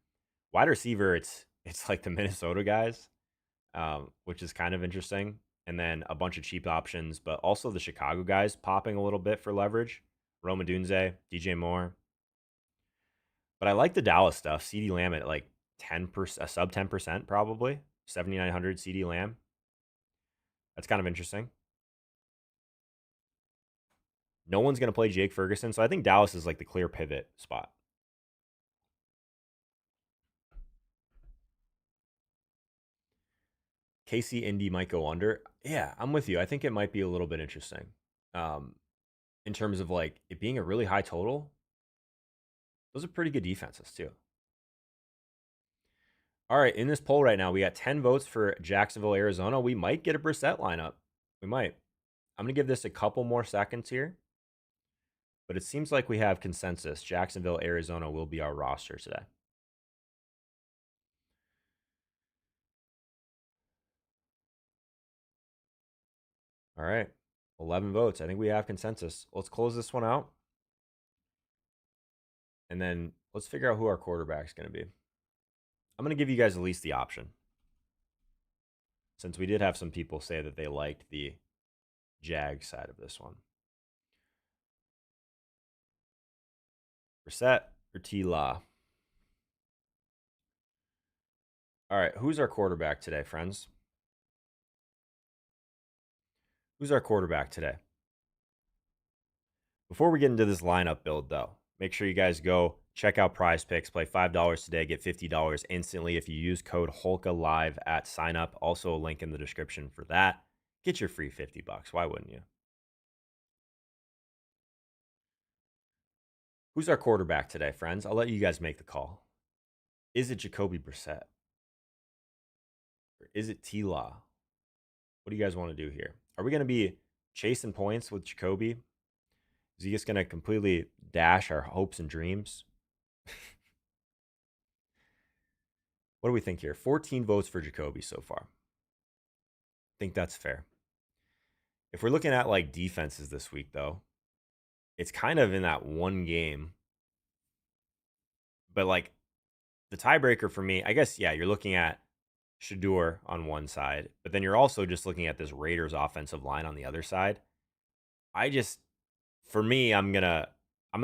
Wide receiver, it's like the Minnesota guys, which is kind of interesting. And then a bunch of cheap options, but also the Chicago guys popping a little bit for leverage. Roma Dunze, DJ Moore. But I like the Dallas stuff. CD Lamb at like 10%, a sub 10% probably. 7,900 CD Lamb. That's kind of interesting. No one's going to play Jake Ferguson. So I think Dallas is like the clear pivot spot. KC Indy might go under. Yeah, I'm with you. I think it might be a little bit interesting. In terms of like it being a really high total, those are pretty good defenses too. All right, in this poll right now, we got 10 votes for Jacksonville, Arizona. We might get a Brissett lineup. We might. I'm going to give this a couple more seconds here. But it seems like we have consensus. Jacksonville, Arizona will be our roster today. All right. 11 votes. I think we have consensus. Let's close this one out. And then let's figure out who our quarterback's going to be. I'm going to give you guys at least the option. Since we did have some people say that they liked the Jag side of this one. Brissett or T-Law? All right. Who's our quarterback today, friends? Who's our quarterback today? Before we get into this lineup build, though, make sure you guys go check out Prize Picks. Play $5 today, get $50 instantly if you use code HOLKALIVE at sign up. Also, a link in the description for that. Get your free $50. Why wouldn't you? Who's our quarterback today, friends? I'll let you guys make the call. Is it Jacoby Brissett? Or is it T-Law? What do you guys want to do here? Are we going to be chasing points with Jacoby? Is he just going to completely dash our hopes and dreams? What do we think here? 14 votes for Jacoby so far. I think that's fair. If we're looking at like defenses this week, though, it's kind of in that one game. But like the tiebreaker for me, I guess, yeah, you're looking at Shador on one side, but then you're also just looking at this Raiders offensive line on the other side. For me, I'm gonna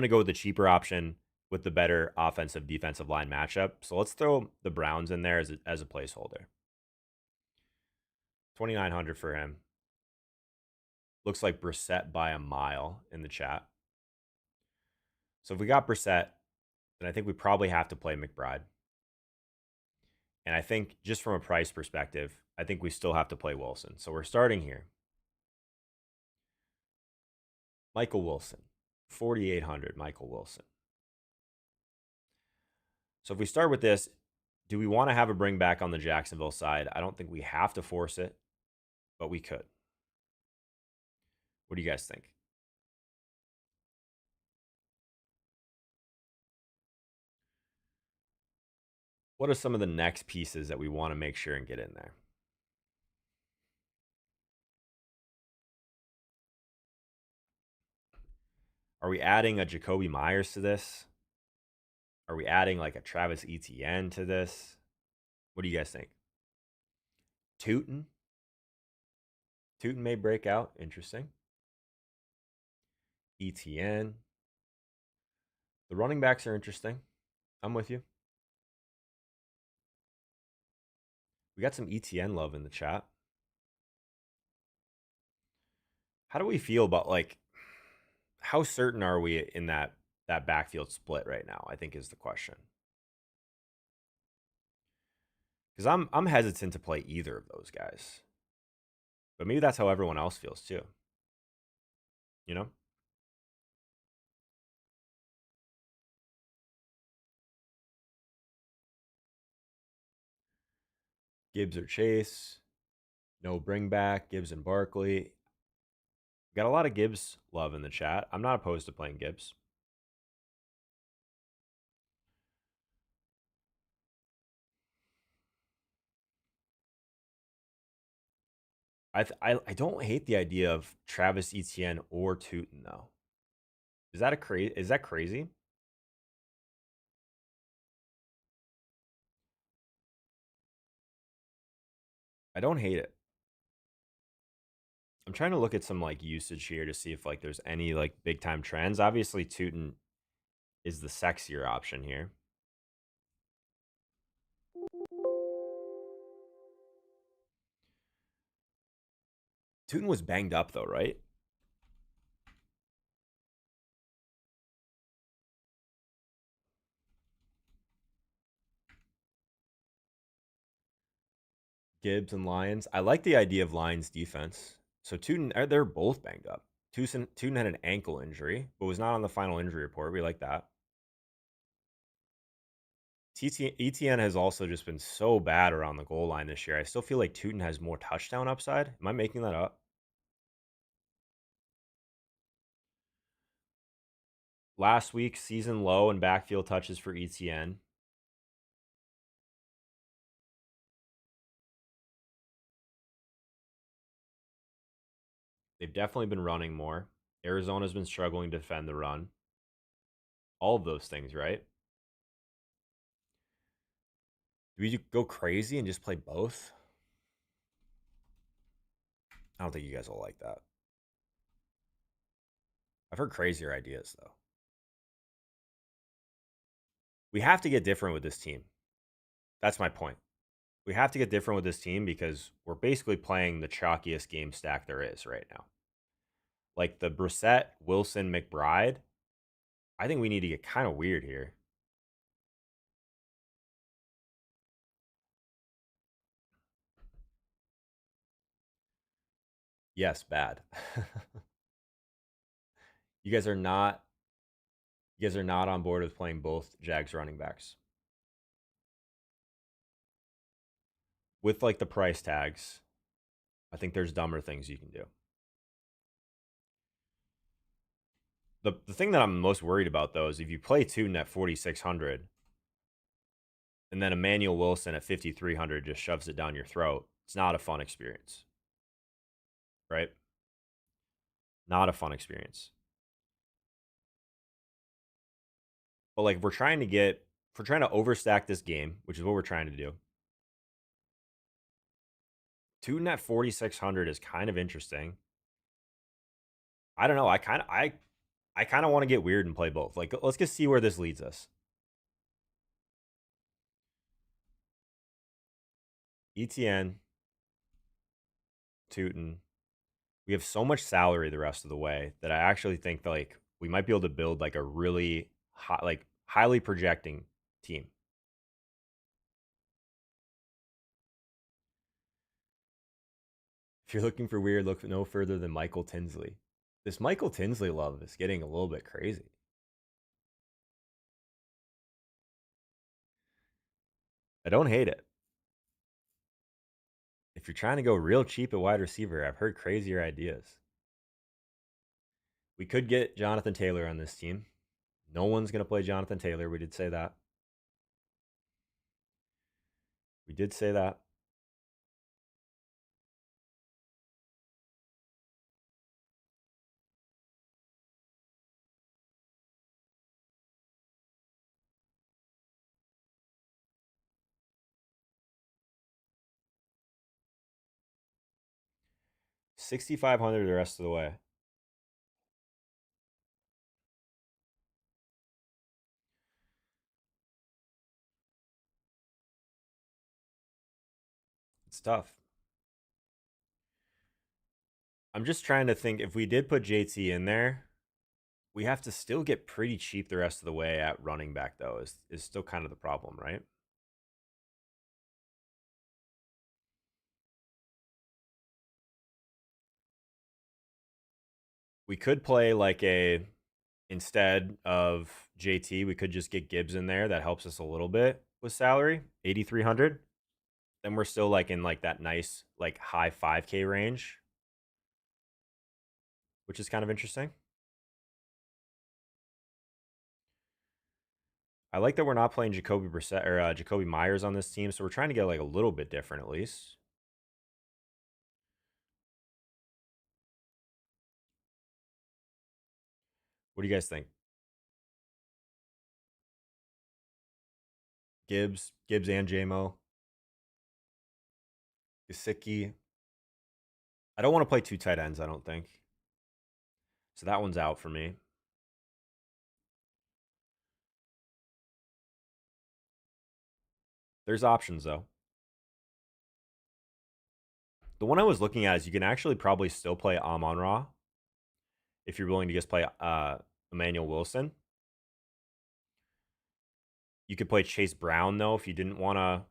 go with the cheaper option with the better offensive defensive line matchup. So let's throw the Browns in there as a placeholder. 2,900 for him. Looks like Brissett by a mile in the chat. So if we got Brissett, then I think we probably have to play McBride. And I think just from a price perspective, I think we still have to play Wilson. So we're starting here. Michael Wilson, 4,800, Michael Wilson. So if we start with this, do we want to have a bring back on the Jacksonville side? I don't think we have to force it, but we could. What do you guys think? What are some of the next pieces that we want to make sure and get in there? Are we adding a Jacoby Myers to this? Are we adding like a Travis Etienne to this? What do you guys think? Tootin may break out. Interesting. ETN. The running backs are interesting. I'm with you. We got some ETN love in the chat. How do we feel about like how certain are we in that backfield split right now? I think is the question. Because I'm hesitant to play either of those guys. But maybe that's how everyone else feels too. You know? Gibbs or Chase. No bring back. Gibbs and Barkley. Got a lot of Gibbs love in the chat. I'm not opposed to playing Gibbs. I don't hate the idea of Travis Etienne or Tootin though. Is that crazy? I don't hate it. I'm trying to look at some like usage here to see if like there's any like big time trends. Obviously, Tootin is the sexier option here. Tootin was banged up though, right? Gibbs and Lions. I like the idea of Lions defense. So Tootin, they're both banged up. Tootin had an ankle injury, but was not on the final injury report. We like that. ETN has also just been so bad around the goal line this year. I still feel like Tootin has more touchdown upside. Am I making that up? Last week, season low and backfield touches for ETN. They've definitely been running more. Arizona's been struggling to defend the run. All of those things, right? Do we go crazy and just play both? I don't think you guys will like that. I've heard crazier ideas, though. We have to get different with this team. That's my point. We have to get different with this team because we're basically playing the chalkiest game stack there is right now. Like the Brissett, Wilson, McBride. I think we need to get kind of weird here. Yes, bad. you guys are not you guys are not on board with playing both Jags running backs. With like the price tags, I think there's dumber things you can do. The thing that I'm most worried about though is if you play Tootin at 4,600 and then Emmanuel Wilson at 5,300 just shoves it down your throat, it's not a fun experience. Right? Not a fun experience. But like if we're trying to overstack this game, which is what we're trying to do. Tootin at 4,600 is kind of interesting. I don't know. I kind of want to get weird and play both. Like let's just see where this leads us. ETN, Tootin. We have so much salary the rest of the way that I actually think that like we might be able to build like a really high, like highly projecting team. If you're looking for weird, look no further than Michael Tinsley. This Michael Tinsley love is getting a little bit crazy. I don't hate it. If you're trying to go real cheap at wide receiver, I've heard crazier ideas. We could get Jonathan Taylor on this team. No one's going to play Jonathan Taylor. We did say that. We did say that. $6,500 the rest of the way. It's tough. I'm just trying to think if we did put JT in there, we have to still get pretty cheap the rest of the way at running back, though, is still kind of the problem, right? We could play like a instead of JT, we could just get Gibbs in there. That helps us a little bit with salary, 8,300. Then we're still like in like that nice like high 5K range, which is kind of interesting. I like that we're not playing Jacoby Brissett or Jacoby Myers on this team, so we're trying to get like a little bit different at least. What do you guys think? Gibbs and JMO, Gesicki. I don't want to play two tight ends, I don't think. So that one's out for me. There's options though. The one I was looking at is you can actually probably still play Amon Ra if you're willing to just play Emmanuel Wilson. You could play Chase Brown though if you didn't want to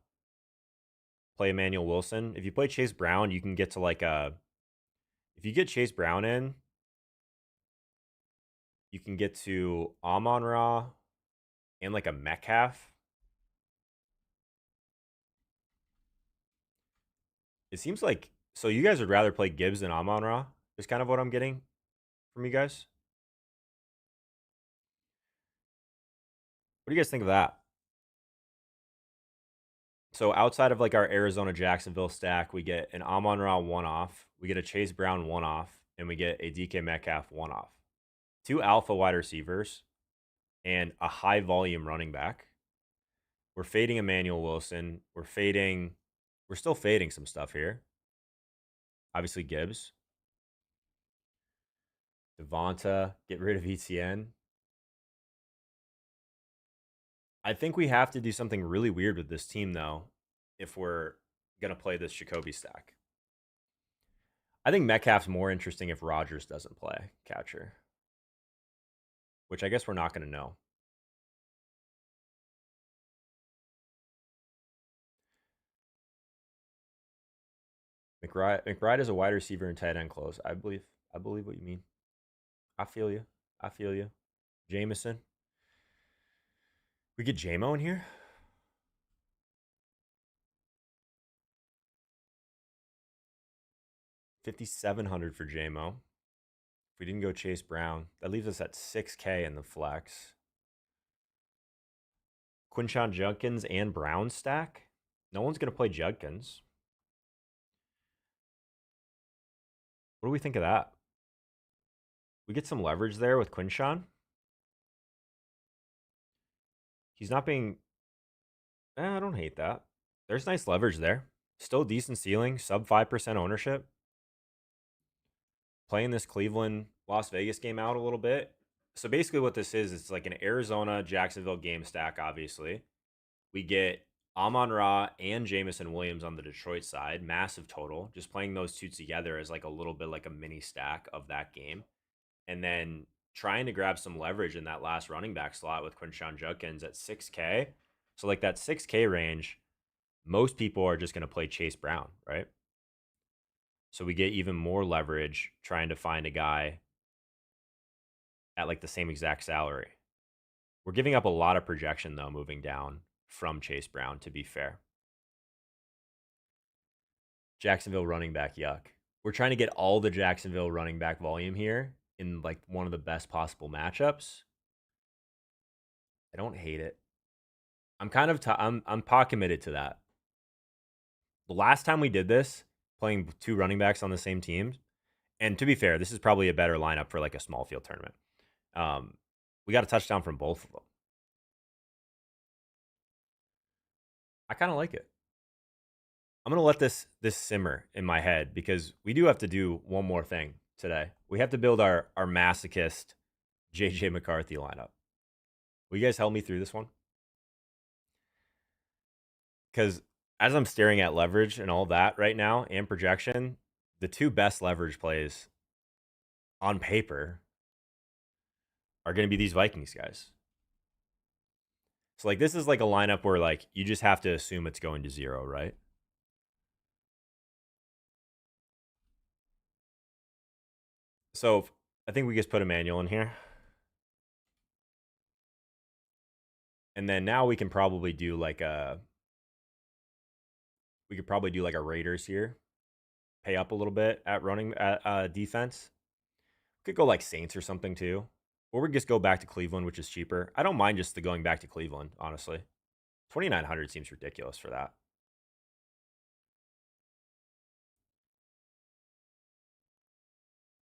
play Emmanuel Wilson. If you play Chase Brown, you can get to like a. If you get Chase Brown in, you can get to Amon Ra and like a Metcalf. It seems like so you guys would rather play Gibbs than Amon Ra. Is kind of what I'm getting from you guys. What do you guys think of that? So outside of like our Arizona Jacksonville stack, we get an Amon Ra one off, we get a Chase Brown one off, and we get a DK Metcalf one off. Two alpha wide receivers and a high volume running back. We're fading Emmanuel Wilson. We're still fading some stuff here. Obviously Gibbs. Devonta, get rid of ETN. I think we have to do something really weird with this team, though, if we're going to play this Jacoby stack. I think Metcalf's more interesting if Rodgers doesn't play catcher, which I guess we're not going to know. McBride is a wide receiver and tight end close. I believe what you mean. I feel you. I feel you. Jameson. We get JMO in here. 5,700 for JMO. If we didn't go Chase Brown, that leaves us at 6K in the flex. Quinshon Judkins and Brown stack. No one's going to play Judkins. What do we think of that? We get some leverage there with Quinshon. He's not being. I don't hate that. There's nice leverage there. Still decent ceiling, sub 5% ownership. Playing this Cleveland Las Vegas game out a little bit. So basically, what this is, it's like an Arizona Jacksonville game stack, obviously. We get Amon Ra and Jameson Williams on the Detroit side, massive total. Just playing those two together as like a little bit like a mini stack of that game. And then trying to grab some leverage in that last running back slot with Quinshon Judkins at 6K. So like that 6K range, most people are just going to play Chase Brown, right? So we get even more leverage trying to find a guy at like the same exact salary. We're giving up a lot of projection though, moving down from Chase Brown, to be fair. Jacksonville running back, yuck. We're trying to get all the Jacksonville running back volume here in like one of the best possible matchups. I don't hate it. I'm kind of I'm pot committed to that. The last time we did this, playing two running backs on the same team, and to be fair, this is probably a better lineup for like a small field tournament. We got a touchdown from both of them. I kind of like it. I'm gonna let this simmer in my head because we do have to do one more thing today. We have to build our masochist JJ McCarthy lineup. Will you guys help me through this one? Because As I'm staring at leverage and all that right now and projection, the two best leverage plays on paper are going to be these Vikings guys. So like this is like a lineup where like you just have to assume it's going to zero, right? So I think we just put a manual in here. And then now we can probably do like a Raiders here. Pay up a little bit at running at defense. Could go like Saints or something too. Or we just go back to Cleveland, which is cheaper. I don't mind just the going back to Cleveland, honestly. 2,900 seems ridiculous for that.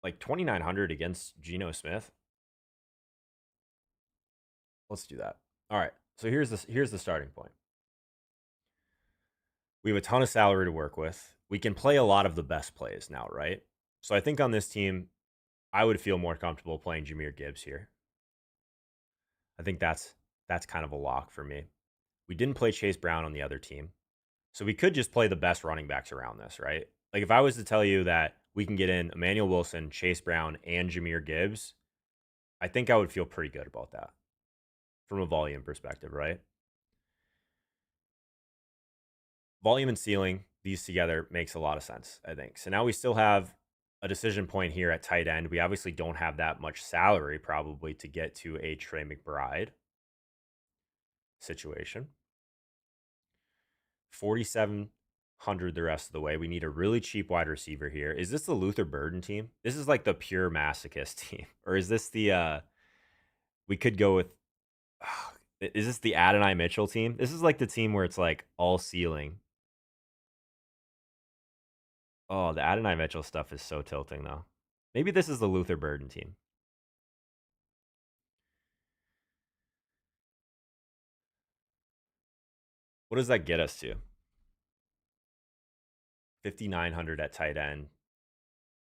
Like 2,900 against Geno Smith. Let's do that. All right. So here's the starting point. We have a ton of salary to work with. We can play a lot of the best plays now, right? So I think on this team, I would feel more comfortable playing Jahmyr Gibbs here. I think that's kind of a lock for me. We didn't play Chase Brown on the other team. So we could just play the best running backs around this, right? Like if I was to tell you that we can get in Emmanuel Wilson, Chase Brown, and Jahmyr Gibbs, I think I would feel pretty good about that from a volume perspective, right? Volume and ceiling, these together makes a lot of sense, I think. So now we still have a decision point here at tight end. We obviously don't have that much salary probably to get to a Trey McBride situation. 4,700 the rest of the way. We need a really cheap wide receiver here. Is this the Luther Burden team? This is like the pure masochist team. Or is this the we could go with is this the Adonai Mitchell team? This is like the team where it's like all ceiling. Oh, the Adonai Mitchell stuff is so tilting though. Maybe this is the Luther Burden team. What does that get us to? 5,900 at tight end.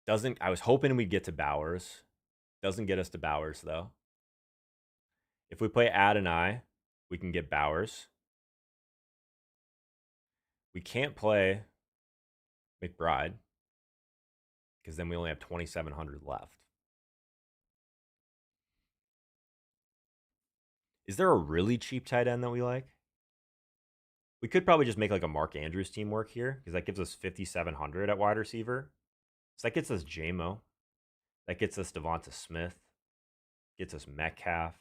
Doesn't I was hoping we'd get to Bowers. Doesn't get us to Bowers though. If we play Adonai, we can get Bowers. We can't play McBride because then we only have 2,700 left. Is there a really cheap tight end that we like? We could probably just make like a Mark Andrews team work here because that gives us 5,700 at wide receiver. So that gets us JMO. That gets us Devonta Smith. Gets us Metcalf.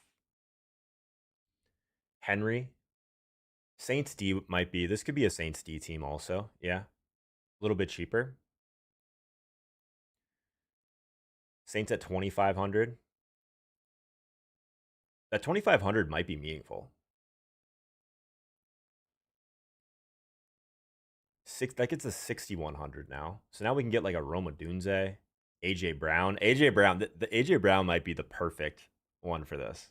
Henry. Saints D might be. This could be a Saints D team also. Yeah. A little bit cheaper. Saints at 2,500. That 2,500 might be meaningful. That gets us 6,100 now. So now we can get like a Roma Dunze, AJ Brown. AJ Brown, the AJ Brown might be the perfect one for this.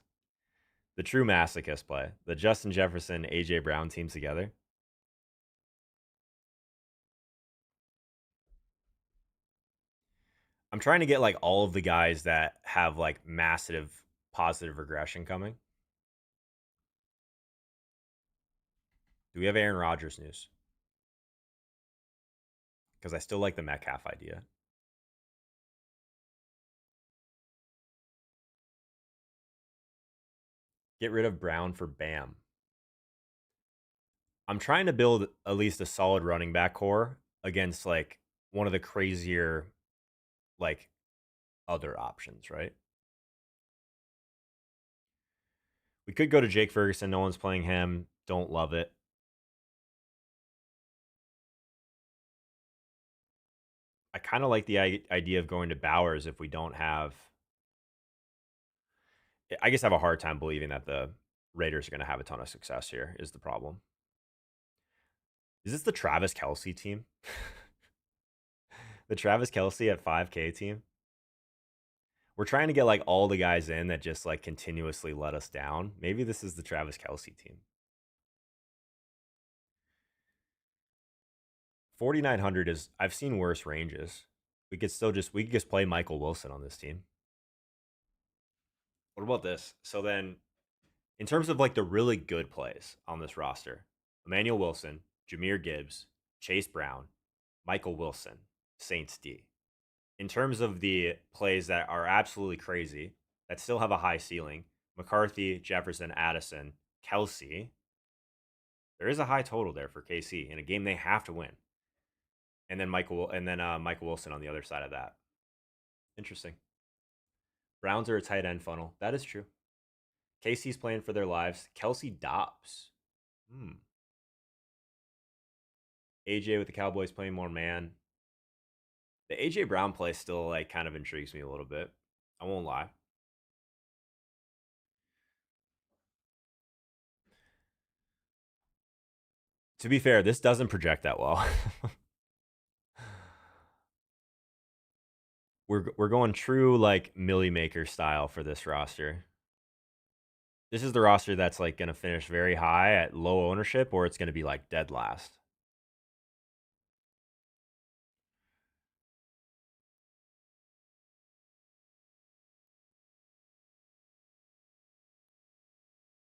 The true masochist play. The Justin Jefferson, AJ Brown team together. I'm trying to get like all of the guys that have like massive positive regression coming. Do we have Aaron Rodgers news? Because I still like the Metcalf idea. Get rid of Brown for Bam. I'm trying to build at least a solid running back core against like one of the crazier like other options, right? We could go to Jake Ferguson. No one's playing him. Don't love it. I kind of like the idea of going to Bowers if we don't have. I guess I have a hard time believing that the Raiders are going to have a ton of success here, is the problem. Is this the Travis Kelsey team? The Travis Kelsey at 5K team? We're trying to get like all the guys in that just like continuously let us down. Maybe this is the Travis Kelsey team. 4,900 is, I've seen worse ranges. We could just play Michael Wilson on this team. What about this? So then, in terms of like the really good plays on this roster, Emmanuel Wilson, Jameer Gibbs, Chase Brown, Michael Wilson, Saints D. In terms of the plays that are absolutely crazy, that still have a high ceiling, McCarthy, Jefferson, Addison, Kelsey, there is a high total there for KC in a game they have to win. And then Michael Wilson on the other side of that. Interesting. Browns are a tight end funnel. That is true. KC's playing for their lives. Kelsey Dobbs. AJ with the Cowboys playing more man. The AJ Brown play still like kind of intrigues me a little bit. I won't lie. To be fair, this doesn't project that well. we're going true like Millie Maker style for this roster. This is the roster that's like going to finish very high at low ownership, or it's going to be like dead last.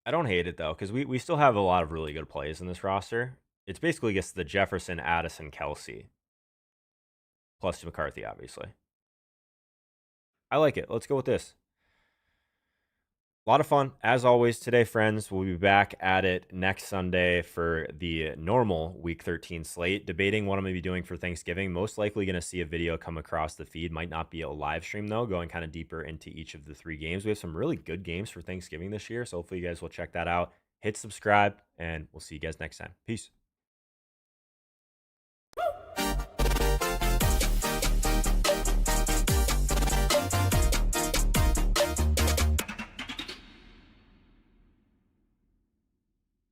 I don't hate it though, because we still have a lot of really good plays in this roster. It's basically just the Jefferson, Addison, Kelsey, plus McCarthy, obviously. I like it. Let's go with this. A lot of fun. As always, today, friends, we'll be back at it next Sunday for the normal Week 13 slate, debating what I'm going to be doing for Thanksgiving. Most likely going to see a video come across the feed. Might not be a live stream, though, going kind of deeper into each of the 3 games. We have some really good games for Thanksgiving this year, so hopefully you guys will check that out. Hit subscribe, and we'll see you guys next time. Peace.